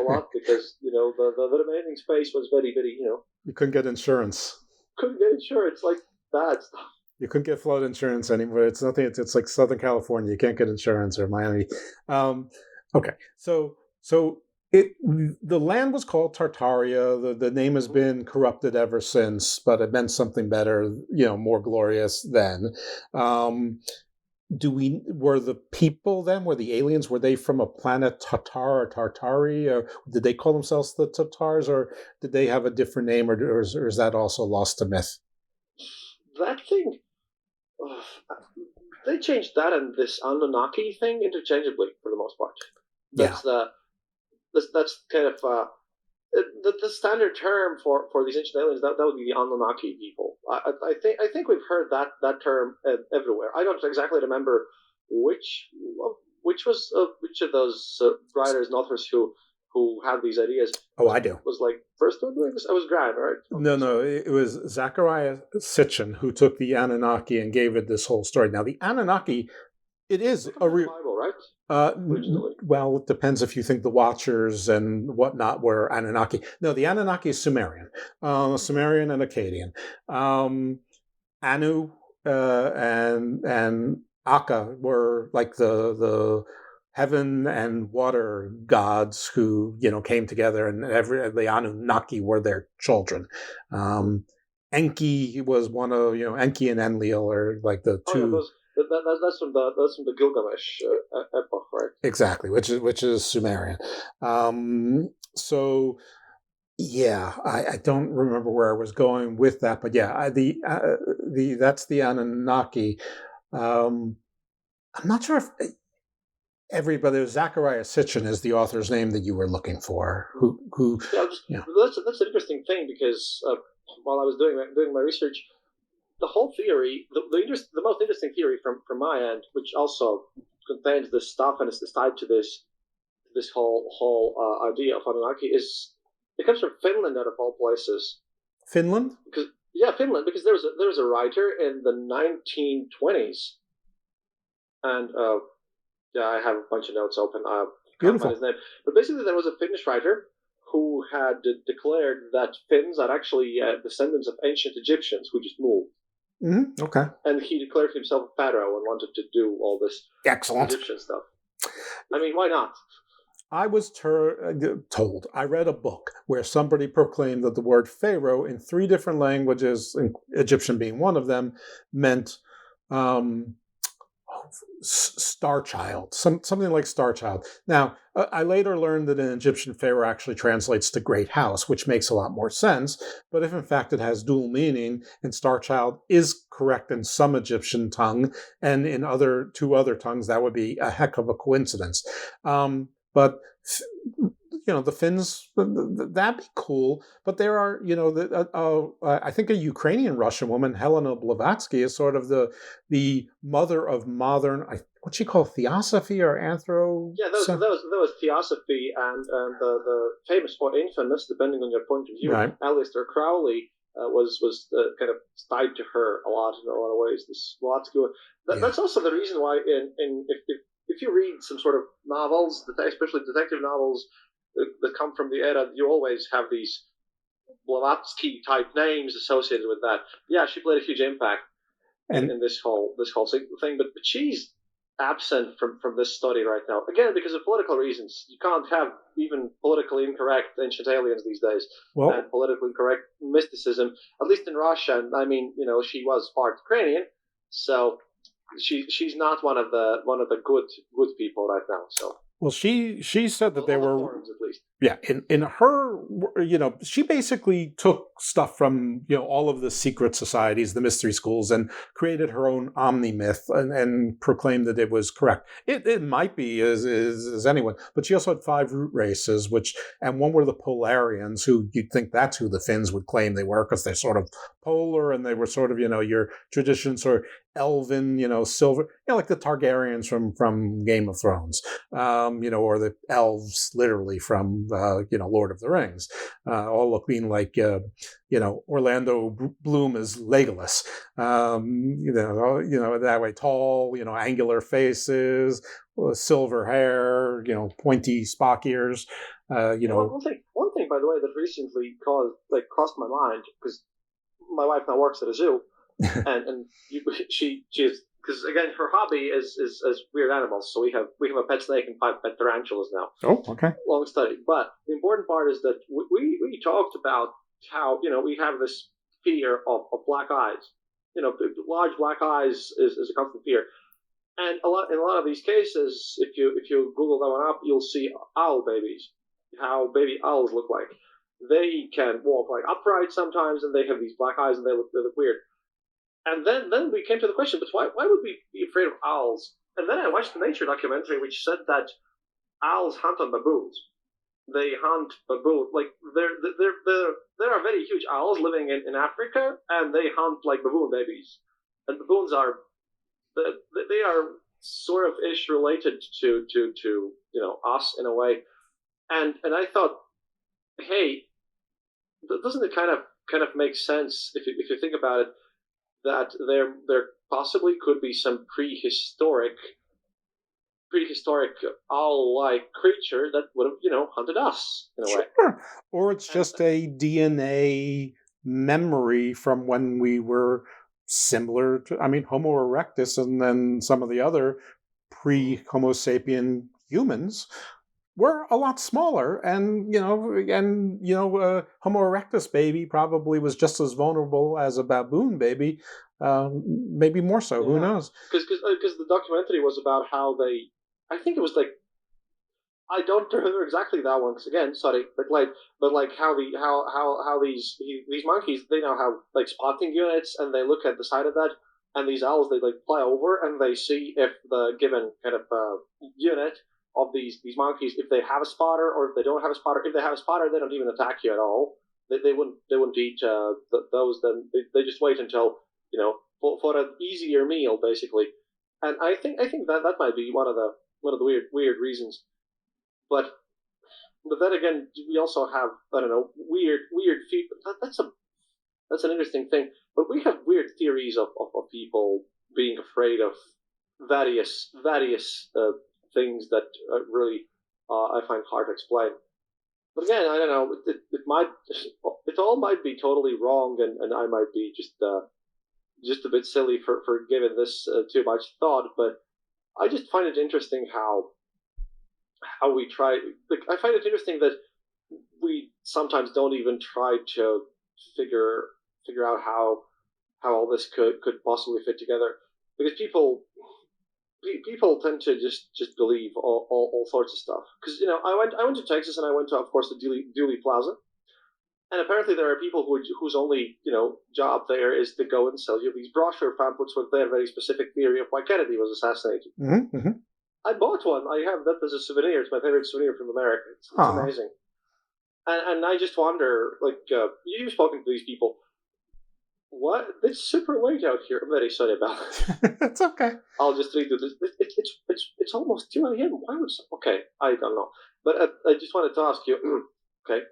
lot because the remaining space was very, very You couldn't get insurance. Like bad stuff. You couldn't get flood insurance anymore. It's nothing. It's like Southern California. You can't get insurance, or Miami. Okay, so the land was called Tartaria. The name has been corrupted ever since, but it meant something better, more glorious then. Were the people then, were the aliens, were they from a planet Tatar or Tartari, or did they call themselves the Tatars, or did they have a different name, or is that also lost to myth? That thing, they changed that and this Annunaki thing interchangeably for the most part. That's kind of the standard term for these ancient aliens. That would be the Annunaki people. I think we've heard that term everywhere. I don't exactly remember which of those writers and authors who had these ideas. Oh, I do. Was like first one doing this? I was Graham, right? No, it was Zachariah Sitchin who took the Anunnaki and gave it this whole story. Now, the Anunnaki, it is a real Bible, right? Well, it depends if you think the Watchers and whatnot were Anunnaki. No, the Anunnaki is Sumerian and Akkadian. Anu and Akka were like the heaven and water gods who, came together, and the Annunaki were their children. Enki was one of, Enki and Enlil are like the two. That's from the Gilgamesh epoch, right? Exactly, which is Sumerian. So yeah, I don't remember where I was going with that, but yeah, that's the Anunnaki. I'm not sure if everybody. Zachariah Sitchin is the author's name that you were looking for. Yeah. That's an interesting thing because while I was doing my research, the whole theory, the most interesting theory from my end, which also contains this stuff and is tied to this whole idea of Anunnaki, it comes from Finland, out of all places. Finland? Finland, because there was a writer in the 1920s, and I have a bunch of notes open. I can't find his name, but basically there was a Finnish writer who had declared that Finns are actually descendants of ancient Egyptians who just moved. Mm-hmm. Okay. And he declared himself a pharaoh and wanted to do all this Egyptian stuff. I mean, why not? I was told, I read a book where somebody proclaimed that the word pharaoh in 3 different languages, Egyptian being one of them, meant star child, something like star child. Now, I later learned that an Egyptian pharaoh actually translates to great house, which makes a lot more sense. But if in fact it has dual meaning, and star child is correct in some Egyptian tongue, and in 2 other tongues, that would be a heck of a coincidence. But the Finns, that'd be cool. But there are, I think a Ukrainian Russian woman, Helena Blavatsky, is sort of the mother of modern, what she called theosophy or anthro. Yeah, that was theosophy, and the famous or infamous, depending on your point of view, right. Aleister Crowley was kind of tied to her a lot in a lot of ways. This Blavatsky. That's also the reason why if you read some sort of novels, especially detective novels that come from the era, you always have these Blavatsky type names associated with that. Yeah, she played a huge impact in this whole thing, but she's absent from this study right now. Again, because of political reasons. You can't have even politically incorrect ancient aliens these days, and politically correct mysticism, at least in Russia. And I mean, she was part Ukrainian, so she's not one of the good people right now. So well, she said that they were forums, at least. Yeah, in her, she basically took stuff from, all of the secret societies, the mystery schools, and created her own omni-myth and proclaimed that it was correct. It might be as anyone, but she also had 5 root races, and one were the Polarians, who you'd think that's who the Finns would claim they were, because they're sort of polar, and they were sort of, your tradition sort of elven, silver, like the Targaryens from Game of Thrones, or the elves literally from Lord of the Rings, all looking like Orlando Bloom as Legolas, that way, tall, angular faces, silver hair, pointy Spock ears, One thing, by the way, that recently crossed my mind, because my wife now works at a zoo, and she's because again her hobby is weird animals. So we have a pet snake and 5 pet tarantulas now. Oh, okay. Long study, but the important part is that we talked about how we have this fear of black eyes. Large black eyes is a constant fear, and in a lot of these cases, if you Google that one up, you'll see owl babies. How baby owls look like. They can walk like upright sometimes, and they have these black eyes, and they look weird. And then we came to the question, but why would we be afraid of owls? And then I watched the nature documentary, which said that owls hunt on baboons. They hunt baboons. Like there are very huge owls living in Africa, and they hunt like baboon babies. And baboons they are sort of ish related to us in a way. And I thought, hey, doesn't it kind of make sense if you think about it, that there possibly could be some prehistoric owl-like creature that would have hunted us in a way. Or it's just a DNA memory from when we were similar to, Homo erectus and then some of the other pre-Homo sapien humans were a lot smaller, and Homo erectus baby probably was just as vulnerable as a baboon baby, maybe more so. Who knows? Because the documentary was about how I think it was like, I don't remember exactly that one. Because again, sorry, but how these monkeys, they now have like spotting units, and they look at the side of that, and these owls, they like fly over and they see if the given kind of unit of these monkeys, if they have a spotter or if they don't have a spotter. If they have a spotter, they don't even attack you at all. They wouldn't eat those. Then they just wait until for an easier meal, basically. And I think that might be one of the weird reasons. But then again, we also have, I don't know, weird that's an interesting thing. But we have weird theories of people being afraid of various things that really I find hard to explain. But again, I don't know. It all might be totally wrong, and I might be just a bit silly for giving this too much thought. But I just find it interesting how we try. Like, I find it interesting that we sometimes don't even try to figure out how all this could possibly fit together, because people tend to just believe all sorts of stuff. Because I went to Texas, and I went to, of course, the Dooley Plaza, and apparently there are people whose only job there is to go and sell you these brochure pamphlets with their very specific theory of why Kennedy was assassinated. Mm-hmm, mm-hmm. I bought one. I have that as a souvenir. It's my favorite souvenir from America. It's amazing. And I just wonder, like, you've spoken to these people. What? It's super late out here. I'm very sorry about it. It's okay. I'll just read this. It's almost 2 a.m. Why would... Okay, I don't know. But I just wanted to ask you... Okay.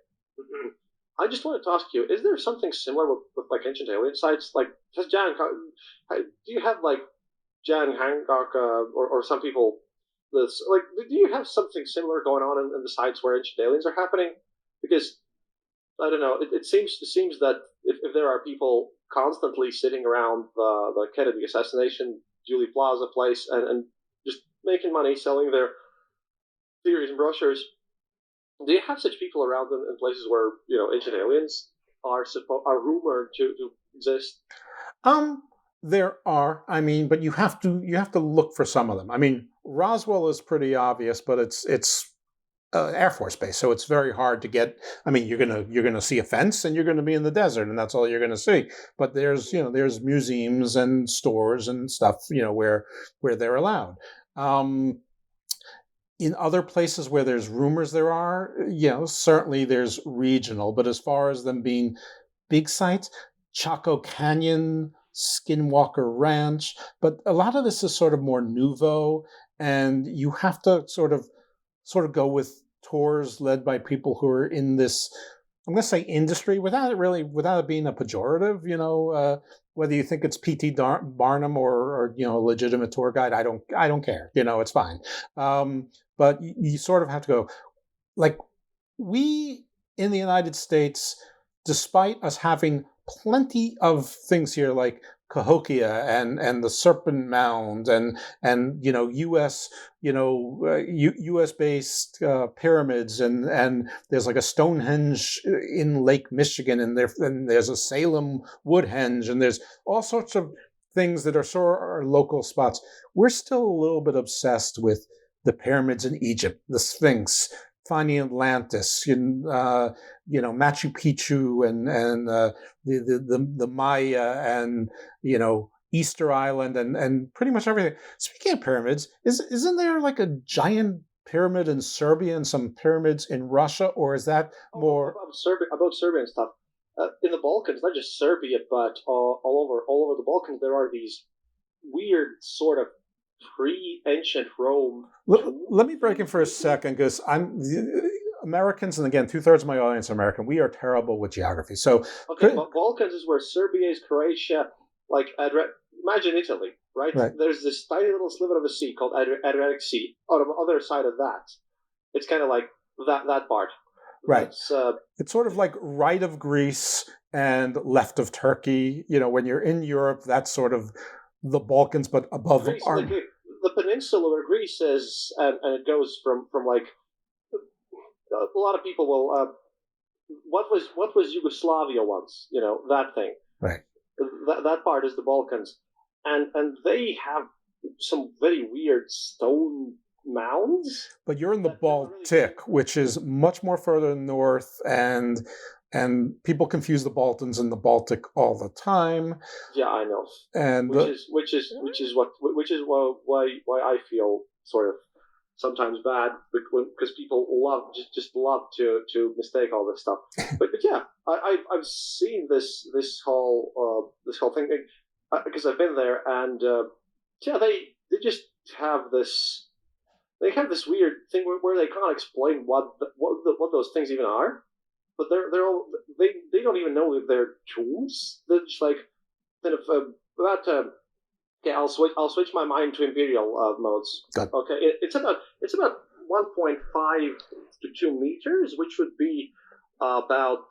I just wanted to ask you, is there something similar with like, ancient alien sites? Like, do you have, like, Jan Hancock or some people... do you have something similar going on in the sites where ancient aliens are happening? Because, I don't know, it seems that if there are people constantly sitting around the Kennedy assassination, Dooley Plaza place, and just making money selling their theories and brochures, do you have such people around in places where ancient aliens are rumored to exist? There are. But you have to look for some of them. Roswell is pretty obvious, but it's Air Force Base, so it's very hard to get. You're gonna see a fence, and you're gonna be in the desert, and that's all you're gonna see. But there's museums and stores and stuff where they're allowed. In other places where there's rumors, there are certainly there's regional, but as far as them being big sites, Chaco Canyon, Skinwalker Ranch, but a lot of this is sort of more nouveau, and you have to sort of go with tours led by people who are in this, I'm going to say industry, without it being a pejorative, whether you think it's P.T. Barnum or a legitimate tour guide, I don't care, it's fine. But you sort of have to go, like, we in the United States, despite us having plenty of things here like Cahokia and the Serpent Mound and U.S. U.S. based pyramids and there's like a Stonehenge in Lake Michigan and there's a Salem Woodhenge and there's all sorts of things that are sort of local spots. We're still a little bit obsessed with the pyramids in Egypt, the Sphinx, finding Atlantis, Machu Picchu, and the Maya, and Easter Island, and pretty much everything. Speaking of pyramids, isn't there like a giant pyramid in Serbia and some pyramids in Russia, or is that more about Serbia and stuff? In the Balkans, not just Serbia, but all over the Balkans, there are these weird sort of pre-ancient Rome. Let me break in for a second, because Americans, and again, 2/3 of my audience are American. We are terrible with geography. So, Balkans is where Serbia is, Croatia, like imagine Italy, right? There's this tiny little sliver of a sea called Adriatic Sea. On the other side of that, it's kind of like that part. Right. It's sort of like right of Greece and left of Turkey. When you're in Europe, that's sort of the Balkans, but above Greece, them are... the peninsula where Greece is, and it goes from like, a lot of people will, what was Yugoslavia once? That thing. Right. That part is the Balkans, and they have some very weird stone mounds. But you're in the Baltic, which is much more further north, and people confuse the Balkans and the Baltic all the time. Yeah, I know. And which is why I feel sort of sometimes bad, because people just love to mistake all this stuff. But yeah, I've seen this whole thing, because I've been there, and yeah, they just have this. They have this weird thing where they can't explain what those things even are, but they don't even know if they're tools. They're just like okay, I'll switch my mind to imperial modes. Good. Okay, it's about 1.5 to 2 meters, which would be about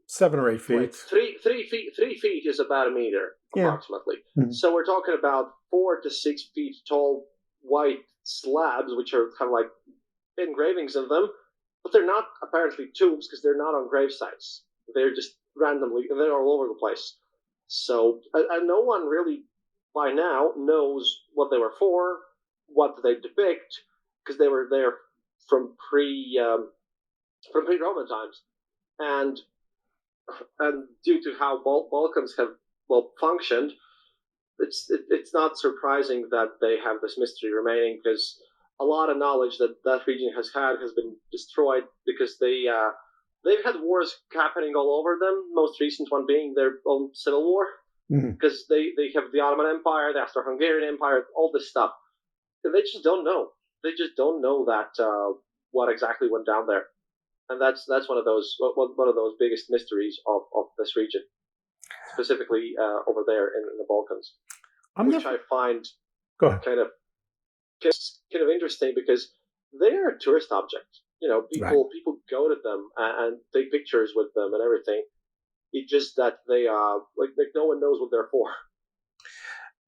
7 or 8 feet. 3 feet. 3 feet is about a meter approximately. Mm-hmm. So we're talking about 4 to 6 feet tall white slabs, which are kind of like engravings of them, but they're not apparently tombs because they're not on grave sites. They're just randomly, they're all over the place. So, and no one really by now knows what they were for, what they depict, because they were there from pre-Roman times, and due to how Balkans have functioned, it's not surprising that they have this mystery remaining, because a lot of knowledge that region has been destroyed because they've had wars happening all over them. Most recent one being their own civil war, because they have the Ottoman Empire, the Austro-Hungarian Empire, all this stuff. They just don't know. They just don't know that what exactly went down there, and that's one of those biggest mysteries of this region, specifically over there in the Balkans, I find kind of interesting, because they are a tourist object. People go to them and take pictures with them and everything. It's just that they like no one knows what they're for.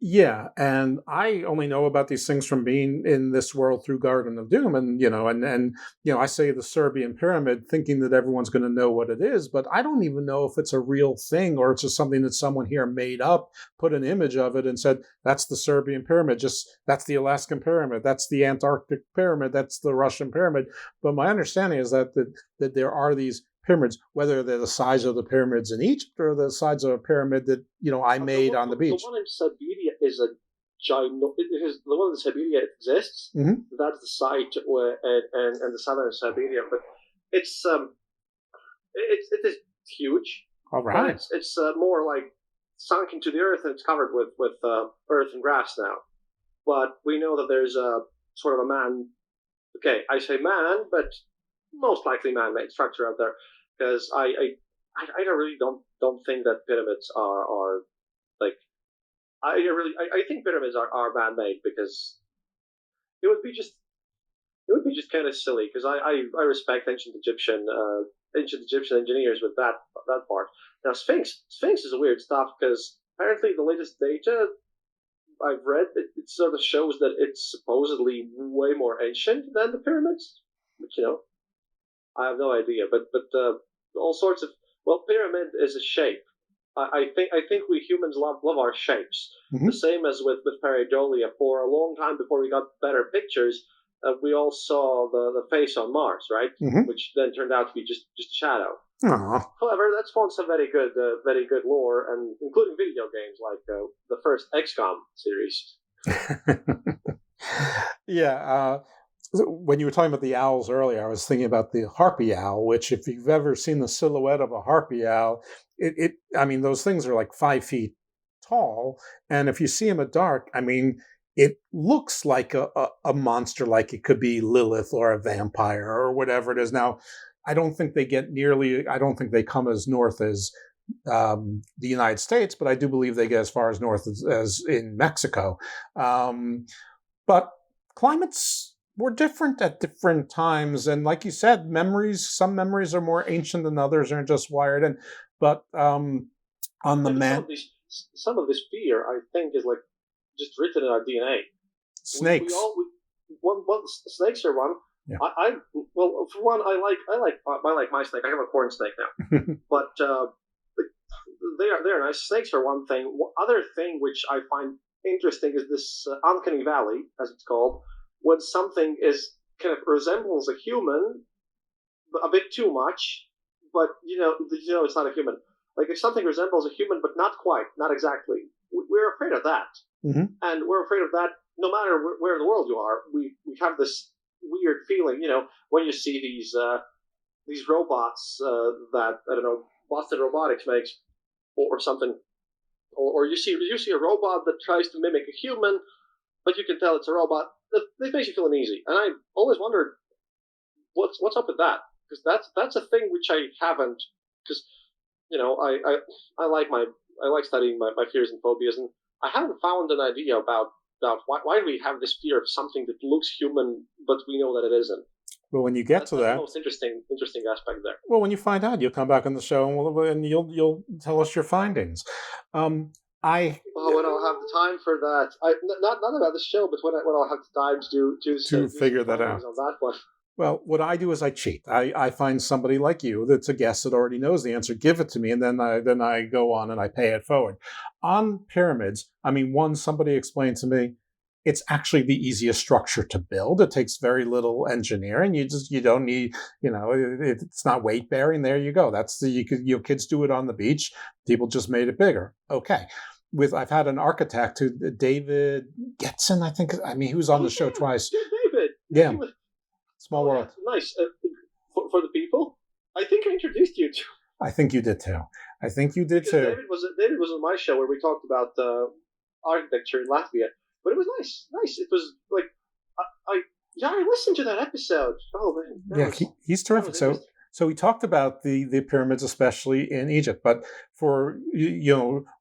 Yeah, and I only know about these things from being in this world through Garden of Doom, and I say the Serbian pyramid, thinking that everyone's going to know what it is, but I don't even know if it's a real thing or it's just something that someone here made up, put an image of it, and said that's the Serbian pyramid, that's the Alaskan pyramid, that's the Antarctic pyramid, that's the Russian pyramid. But my understanding is that there are these pyramids, whether they're the size of the pyramids in Egypt or the size of a pyramid that I made on the beach. The one in Siberia is a giant. The one in Siberia exists. Mm-hmm. That's the site and the southern Siberia, but it is huge. All right. It's more like sunk into the earth, and it's covered with earth and grass now. But we know that there's a sort of a man. Okay, I say man, but most likely man-made structure out there, because I really don't think that pyramids are like, I think pyramids are man-made, because it would be just kind of silly, because I respect ancient Egyptian engineers with that part. Now Sphinx is a weird stuff, because apparently the latest data I've read, it sort of shows that it's supposedly way more ancient than the pyramids, which I have no idea, but all sorts of pyramid is a shape. I think we humans love our shapes. Mm-hmm. The same as with pareidolia. For a long time before we got better pictures, we all saw the face on Mars, right? Mm-hmm. Which then turned out to be just a shadow. Aww. However, that spawned some very good lore, and including video games like the first XCOM series. Yeah. When you were talking about the owls earlier, I was thinking about the harpy owl, which, if you've ever seen the silhouette of a harpy owl, those things are like 5 feet tall. And if you see them at dark, it looks like a monster, like it could be Lilith or a vampire or whatever it is. Now, I don't think they come as north as the United States, but I do believe they get as far as north as in Mexico. But climates we're different at different times, and like you said, some memories are more ancient than others, and just wired in. But on the man, some of this fear, I think, is like just written in our DNA. Snakes. Snakes are one. Yeah. Well, for one, I like my snake. I have a corn snake now, but they're nice. Snakes are one thing. Other thing which I find interesting is this uncanny valley, as it's called, when something is kind of resembles a human a bit too much, but it's not a human. Like if something resembles a human, but not quite, not exactly, we're afraid of that, and we're afraid of that no matter where in the world you are. We have this weird feeling, when you see these robots that I don't know Boston Robotics makes or something, or you see a robot that tries to mimic a human, but you can tell it's a robot. This makes you feel uneasy, and I always wondered what's up with that, because that's a thing which I haven't, because I like studying my fears and phobias, and I haven't found an idea about why do we have this fear of something that looks human but we know that it isn't. Well, when you get that's to that, the most interesting aspect there. Well, when you find out, you'll come back on the show and you'll tell us your findings. When I'll have the time for that, not about the show, but when I'll have the time to figure that out on that one. Well, what I do is I cheat. I find somebody like you that's a guest that already knows the answer, give it to me, and then I go on and I pay it forward. On pyramids, somebody explained to me, it's actually the easiest structure to build. It takes very little engineering. You don't need, it's not weight bearing. There you go. Your kids do it on the beach. People just made it bigger. Okay. I've had an architect David Getson, I think. He was on the show twice. David. Yeah. Small world. Nice. For the people, I think I introduced you to. I think you did too. David was on my show where we talked about architecture in Latvia. But it was nice. It was like, I listened to that episode. Oh man, he's terrific. So we talked about the pyramids, especially in Egypt. But for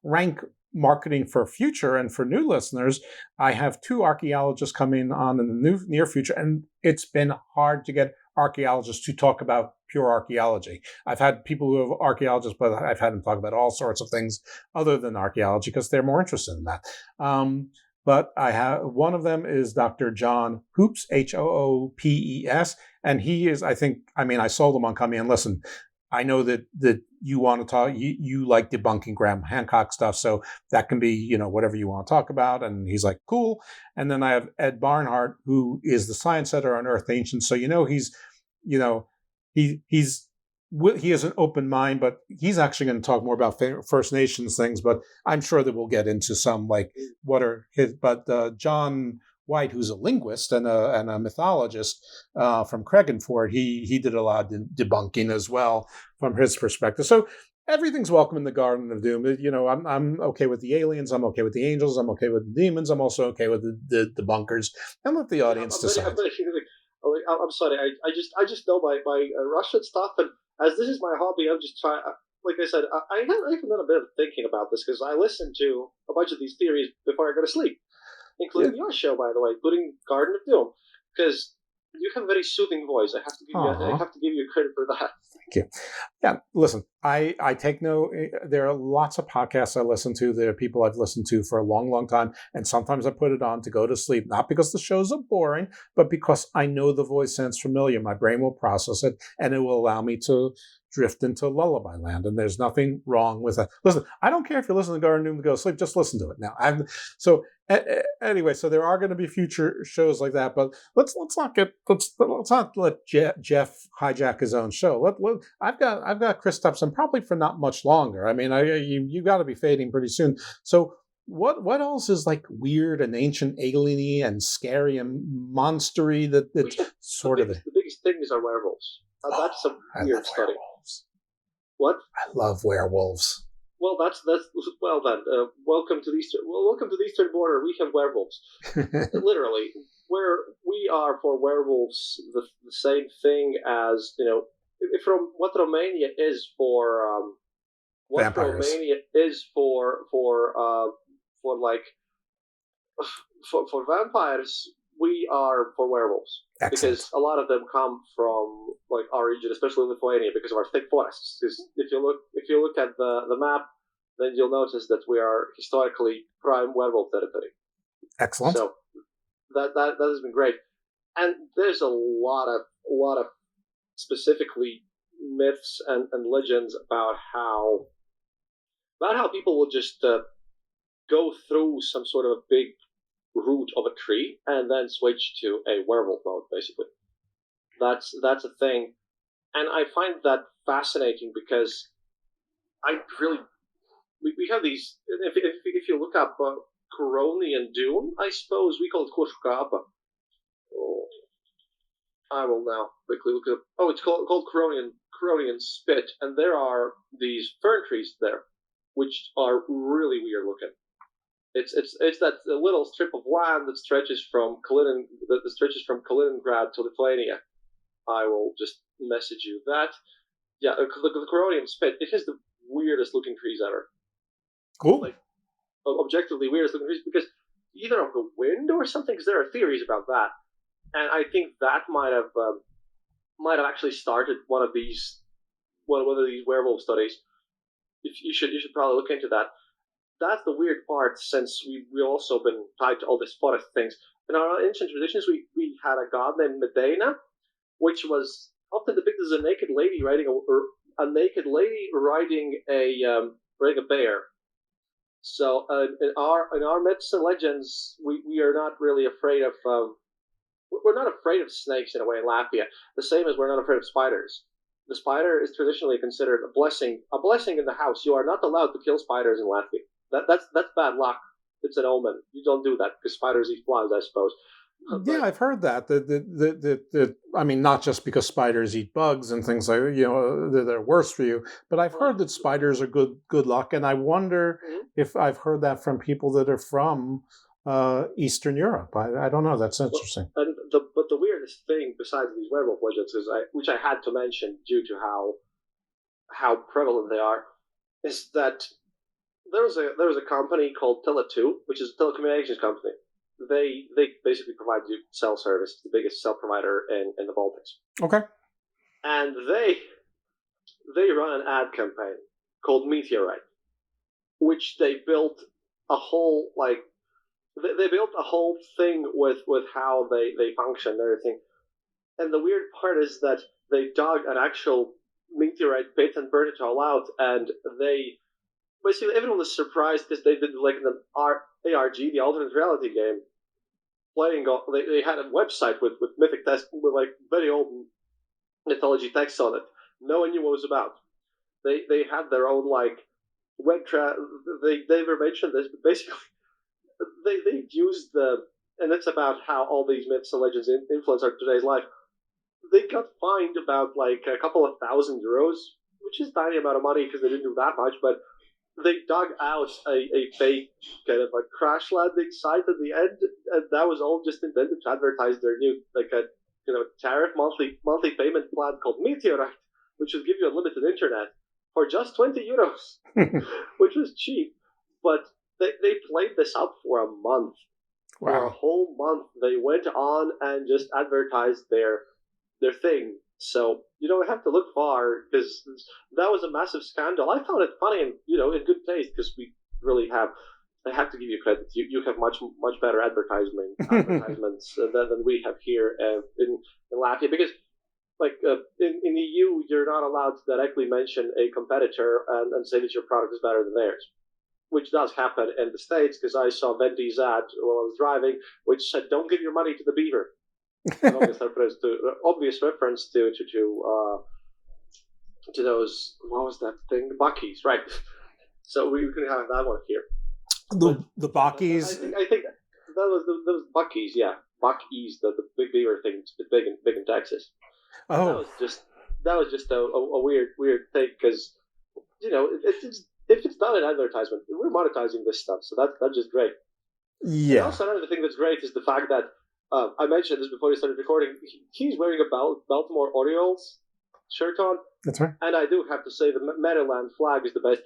rank marketing for future and for new listeners, I have 2 archaeologists coming on in the near future, and it's been hard to get archaeologists to talk about pure archaeology. I've had people who are archaeologists, but I've had them talk about all sorts of things other than archaeology because they're more interested in that. But I have one of them is Dr. John Hoopes, Hoopes, and he is, I sold him on coming in. Listen, I know that you want to talk, you like debunking Graham Hancock stuff, so that can be, whatever you want to talk about. And he's like, cool. And then I have Ed Barnhart, who is the science editor on Earth Ancient. So, he has an open mind, but he's actually going to talk more about First Nations things. But I'm sure that we'll get into some But John White, who's a linguist and a mythologist from Craigenford, he did a lot of debunking as well from his perspective. So everything's welcome in the Garden of Doom. I'm okay with the aliens. I'm okay with the angels. I'm okay with the demons. I'm also okay with the bunkers. And let the audience decide. I'm sorry. I just know my Russian stuff, and as this is my hobby, I'm just trying. Like I said, I have done a bit of thinking about this because I listen to a bunch of these theories before I go to sleep, including your show, by the way, including Garden of Doom, because you have a very soothing voice. I have to give you credit for that. Thank you. Yeah, listen, I take no. There are lots of podcasts I listen to. There are people I've listened to for a long, long time, and sometimes I put it on to go to sleep, not because the shows are boring, but because I know the voice sounds familiar. My brain will process it, and it will allow me to drift into lullaby land, and there's nothing wrong with that. Listen, I don't care if you listen to Garden of Doom to go to sleep, just listen to it. Now, anyway, so there are going to be future shows like that, but let's not let Jeff hijack his own show. I've got Kristaps, and probably for not much longer. You got to be fading pretty soon. So what else is like weird and ancient, alien-y and scary and monstery that's sort of the biggest thing is our werewolves. That's a weird study. What? I love werewolves. Well, that's well then. Welcome to the Eastern border. We have werewolves. Literally, where we are for werewolves, the same thing as from what Romania is for vampires. Romania is for vampires. we are for werewolves. Excellent. Because a lot of them come from like our region, especially Lithuania, because of our thick forests. Because if you look at the map, then you'll notice that we are historically prime werewolf territory. Excellent. So that has been great. And there's a lot of specifically myths and legends about how people will just go through some sort of a big root of a tree and then switch to a werewolf mode, basically. That's a thing, and I find that fascinating because we have these. If you look up Coronian Doom, I suppose we call it Koshukapa. Oh, I will now quickly look up. Oh, it's called Coronian Spit, and there are these fern trees there, which are really weird looking. It's that little strip of land that stretches from Kaliningrad to Lithuania. I will just message you that. Yeah, the Coronian Spit. It has the weirdest looking trees ever. Cool. Like objectively weirdest looking trees because either of the wind or something. Because there are theories about that, and I think that might have actually started one of these werewolf studies. You should probably look into that. That's the weird part, since we've also been tied to all these forest things. In our ancient traditions, we had a god named Medena, which was often depicted as a naked lady riding a bear. So in our myths and legends, we are not really afraid of we're not afraid of snakes in a way in Latvia. The same as we're not afraid of spiders. The spider is traditionally considered a blessing in the house. You are not allowed to kill spiders in Latvia. That's bad luck. It's an omen. You don't do that because spiders eat flies, I suppose. Yeah, I've heard that. I mean, not just because spiders eat bugs and things like they're worse for you, but I've heard that spiders are good luck, and I wonder if I've heard that from people that are from Eastern Europe. I don't know. That's interesting. But the weirdest thing besides these werewolf legends which I had to mention due to how prevalent they are, is that there was a company called Tele2, which is a telecommunications company. They basically provide you cell service, the biggest cell provider in the Baltics. Okay. And they run an ad campaign called Meteorite, which they built a whole they built a whole thing with how they function and everything. And the weird part is that they dug an actual meteorite pit and burned it all out, and basically everyone was surprised because they did like an ARG, the alternate reality game, they had a website with mythic text with like very old mythology text on it. No one knew what it was about. They had their own like web they never mentioned this, but basically they used and that's about how all these myths and legends influence our today's life. They got fined about like a couple of €1,000, which is a tiny amount of money because they didn't do that much, but they dug out a fake kind of a crash landing site at the end, and that was all just intended to advertise their new tariff monthly payment plan called Meteorite, which would give you unlimited internet for just €20, which was cheap. But they played this up for a month. Wow. For a whole month, they went on and just advertised their thing. So you don't have to look far, because that was a massive scandal. I found it funny and in good taste, because we really have. I have to give you credit. You have much better advertisements than we have here in Latvia, because in the EU you're not allowed to directly mention a competitor and say that your product is better than theirs, which does happen in the States, because I saw Vendi's ad while I was driving, which said, "Don't give your money to the beaver." An obvious reference to those, what was that thing? The Buckies, right? So we can have that one here. The Buckies. I think that was those Buckies, yeah, Buckies, the big beaver thing. It's big in Texas. Oh, that was just a weird thing, because if it's not an advertisement, we're monetizing this stuff, so that's just great. Yeah. And also another thing that's great is the fact that I mentioned this before we started recording. He's wearing a Baltimore Orioles shirt on. That's right. And I do have to say the Maryland flag is the best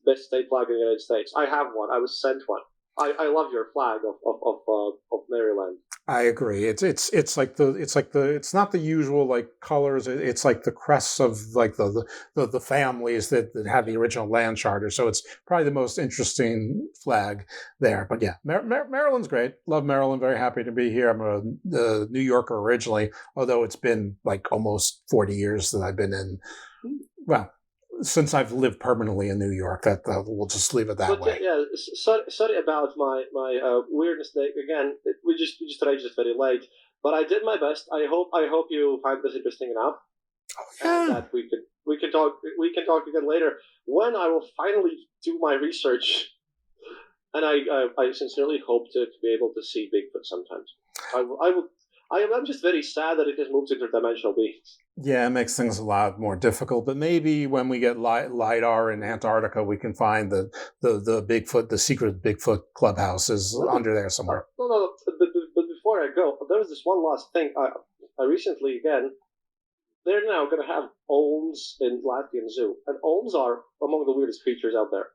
best state flag in the United States. I have one. I was sent one. I love your flag of Maryland. I agree. It's not the usual like colors. It's like the crests of like the families that had the original land charter. So it's probably the most interesting flag there. But yeah, Maryland's great. Love Maryland. Very happy to be here. I'm a New Yorker originally, although it's been like almost 40 years that I've been in. Well, since I've lived permanently in New York, that we'll just leave it that way. Yeah, sorry about my weirdness. Again, we just tried just very late, but I did my best. I hope you find this interesting enough, and that we can talk again later when I will finally do my research. And I sincerely hope to be able to see Bigfoot sometimes. I'm just very sad that it has moved interdimensional beings. Yeah, it makes things a lot more difficult. But maybe when we get LiDAR in Antarctica, we can find the Bigfoot, the secret Bigfoot clubhouse is under there somewhere. No. But before I go, there was this one last thing. I recently, again, they're now going to have olms in Latvian Zoo. And olms are among the weirdest creatures out there.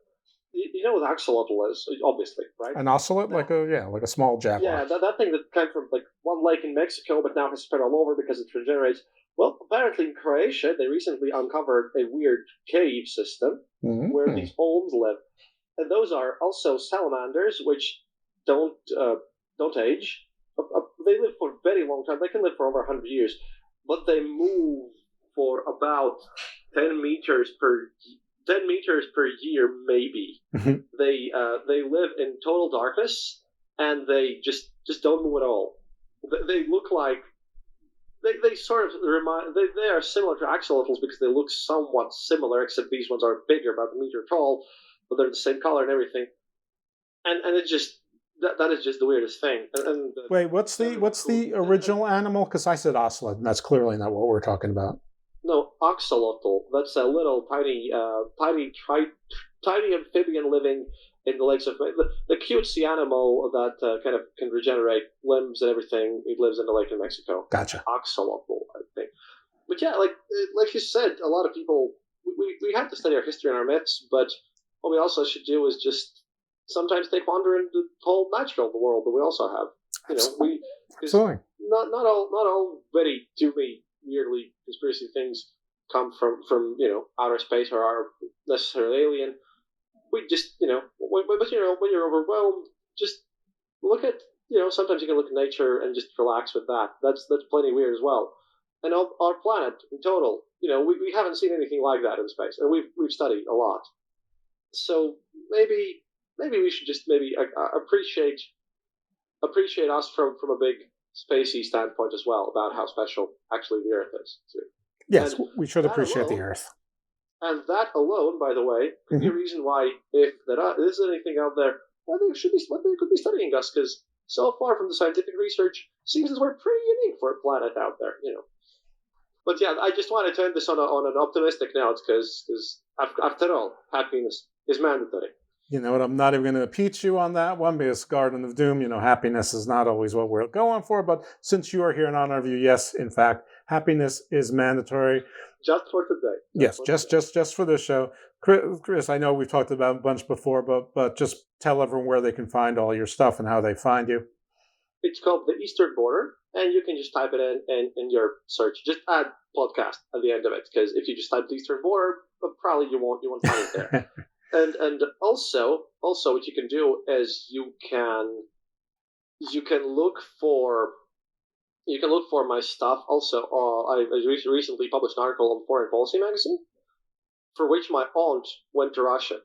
You know what axolotl is, obviously, right? An ocelot, like a small jaguar. Yeah, that thing that came from like one lake in Mexico, but now has spread all over because it regenerates. Well, apparently in Croatia, they recently uncovered a weird cave system where these olms live, and those are also salamanders, which don't age. They live for a very long time. They can live for over 100 years, but they move for about 10 meters per year, maybe. They live in total darkness, and they just don't move at all. They look like they sort of remind. They are similar to axolotls because they look somewhat similar, except these ones are bigger, about a meter tall, but they're the same color and everything. And it just that is just the weirdest thing. Wait, what's the original animal? Because I said ocelot, and that's clearly not what we're talking about. No, axolotl. That's a little tiny amphibian living in the lakes of the cutesy animal that kind of can regenerate limbs and everything. It lives in the lake in Mexico. Gotcha. Axolotl, I think. But yeah, like you said, a lot of people we have to study our history and our myths, but what we also should do is just sometimes take wonder in the whole natural world that we also have. Absolutely. Not all very doomy, weirdly conspiracy things come from outer space or are necessarily alien. We just when you're overwhelmed, just look at sometimes you can look at nature and just relax with that. That's plenty weird as well. And our planet in total, we haven't seen anything like that in space, and we've studied a lot. So maybe we should just appreciate us from a big spacey standpoint as well about how special actually the Earth is too. Yes, we should appreciate the Earth. And that alone, by the way, could be a reason why, if there is anything out there, they could be studying us, because so far from the scientific research, seems as we're pretty unique for a planet out there, But yeah, I just wanted to end this on an optimistic note, because after all, happiness is mandatory. You know what? I'm not even going to impeach you on that one, because Garden of Doom, happiness is not always what we're going for. But since you are here in honor of you, yes, in fact, happiness is mandatory. Just for today. Yes, just for this show. Kris, I know we've talked about a bunch before, but just tell everyone where they can find all your stuff and how they find you. It's called The Eastern Border, and you can just type it in your search. Just add podcast at the end of it, because if you just type The Eastern Border, probably you won't find it there. And also what you can do is you can look for my stuff. Also, I recently published an article on Foreign Policy magazine, for which my aunt went to Russia,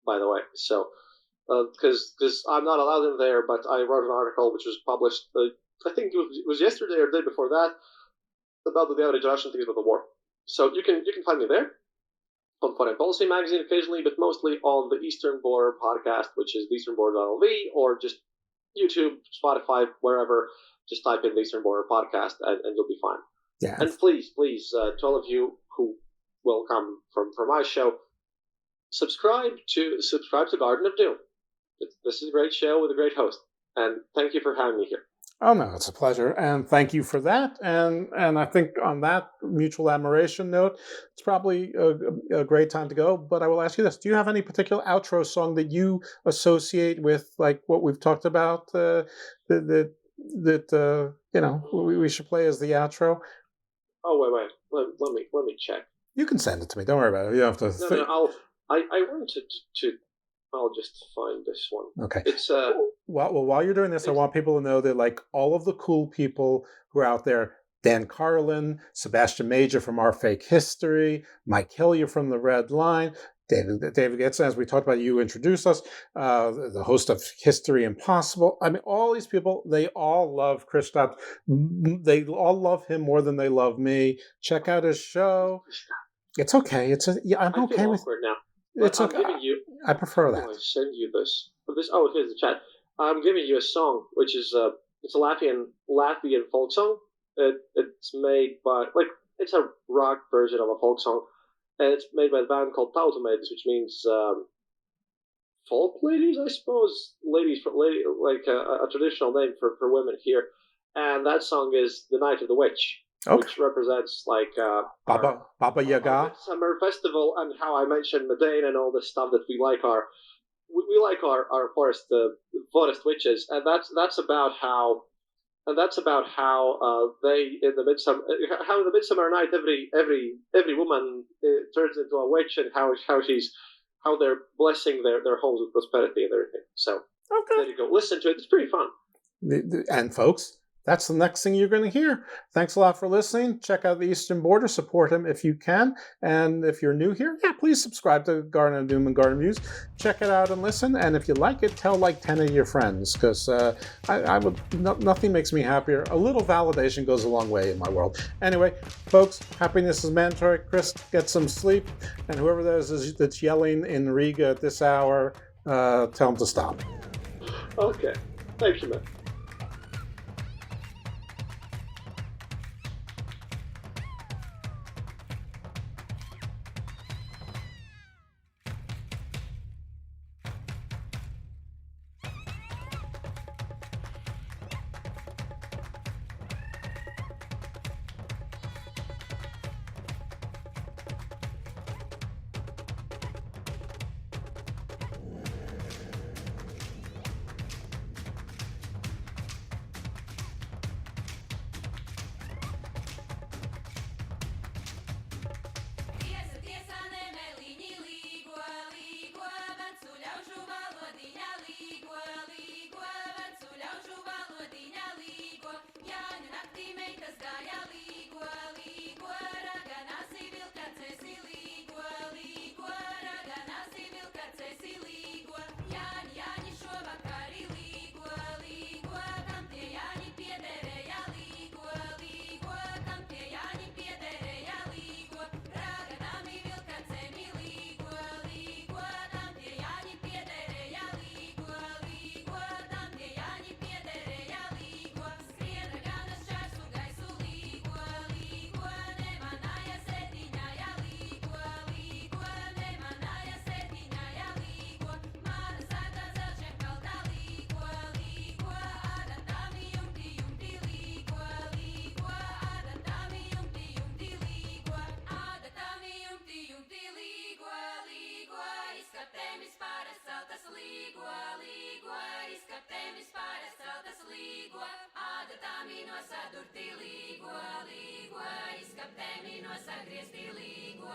by the way. So, because I'm not allowed in there, but I wrote an article which was published, I think it was yesterday or the day before that, about the average Russian things about the war. So you can find me there, on Foreign Policy magazine occasionally, but mostly on the Eastern Border podcast, which is theeasternborder.lv, or just YouTube, Spotify, wherever. Just type in the Eastern Border podcast, and you'll be fine. Yeah. And please, to all of you who will come from my show, subscribe to Garden of Doom. This is a great show with a great host, and thank you for having me here. Oh no, it's a pleasure, and thank you for that. And I think on that mutual admiration note, it's probably a great time to go. But I will ask you this: do you have any particular outro song that you associate with, like what we've talked about, the that we should play as the outro? Oh wait, let me check. You can send it to me. Don't worry about it. You don't have to. No. I wanted to. I'll just find this one. Okay. It's while you're doing this, I want people to know that like all of the cool people who are out there. Dan Carlin, Sebastian Major from Our Fake History, Mike Hillier from The Red Line, David Getson, as we talked about, you introduced us, the host of History Impossible. I mean, all these people, they all love Kristaps. They all love him more than they love me. Check out his show. It's okay. I'm okay with it now. It's okay. I prefer that. I send you this. Oh, here's the chat. I'm giving you a song, which is it's a Latvian folk song. It's made by it's a rock version of a folk song, and it's made by a band called Tautamēdis, which means folk ladies, I suppose. Ladies, like a traditional name for women here. And that song is "The Night of the Witch," which represents Baba Yaga summer festival, and how I mentioned Medane and all this stuff that we like our forest witches, and that's about how. And that's about how they in the Midsummer Night every woman turns into a witch, and how they're blessing their homes with prosperity and everything. So there you go. Listen to it. It's pretty fun. And folks, that's the next thing you're going to hear. Thanks a lot for listening. Check out the Eastern Border. Support him if you can. And if you're new here, please subscribe to Garden of Doom and Garden Views. Check it out and listen. And if you like it, tell like 10 of your friends, because nothing makes me happier. A little validation goes a long way in my world. Anyway, folks, happiness is mandatory. Kris, get some sleep. And whoever that is that's yelling in Riga at this hour, tell them to stop. Okay. Thank you, man. Sadurti līgo, izskaptēmi no sagriezti līgo.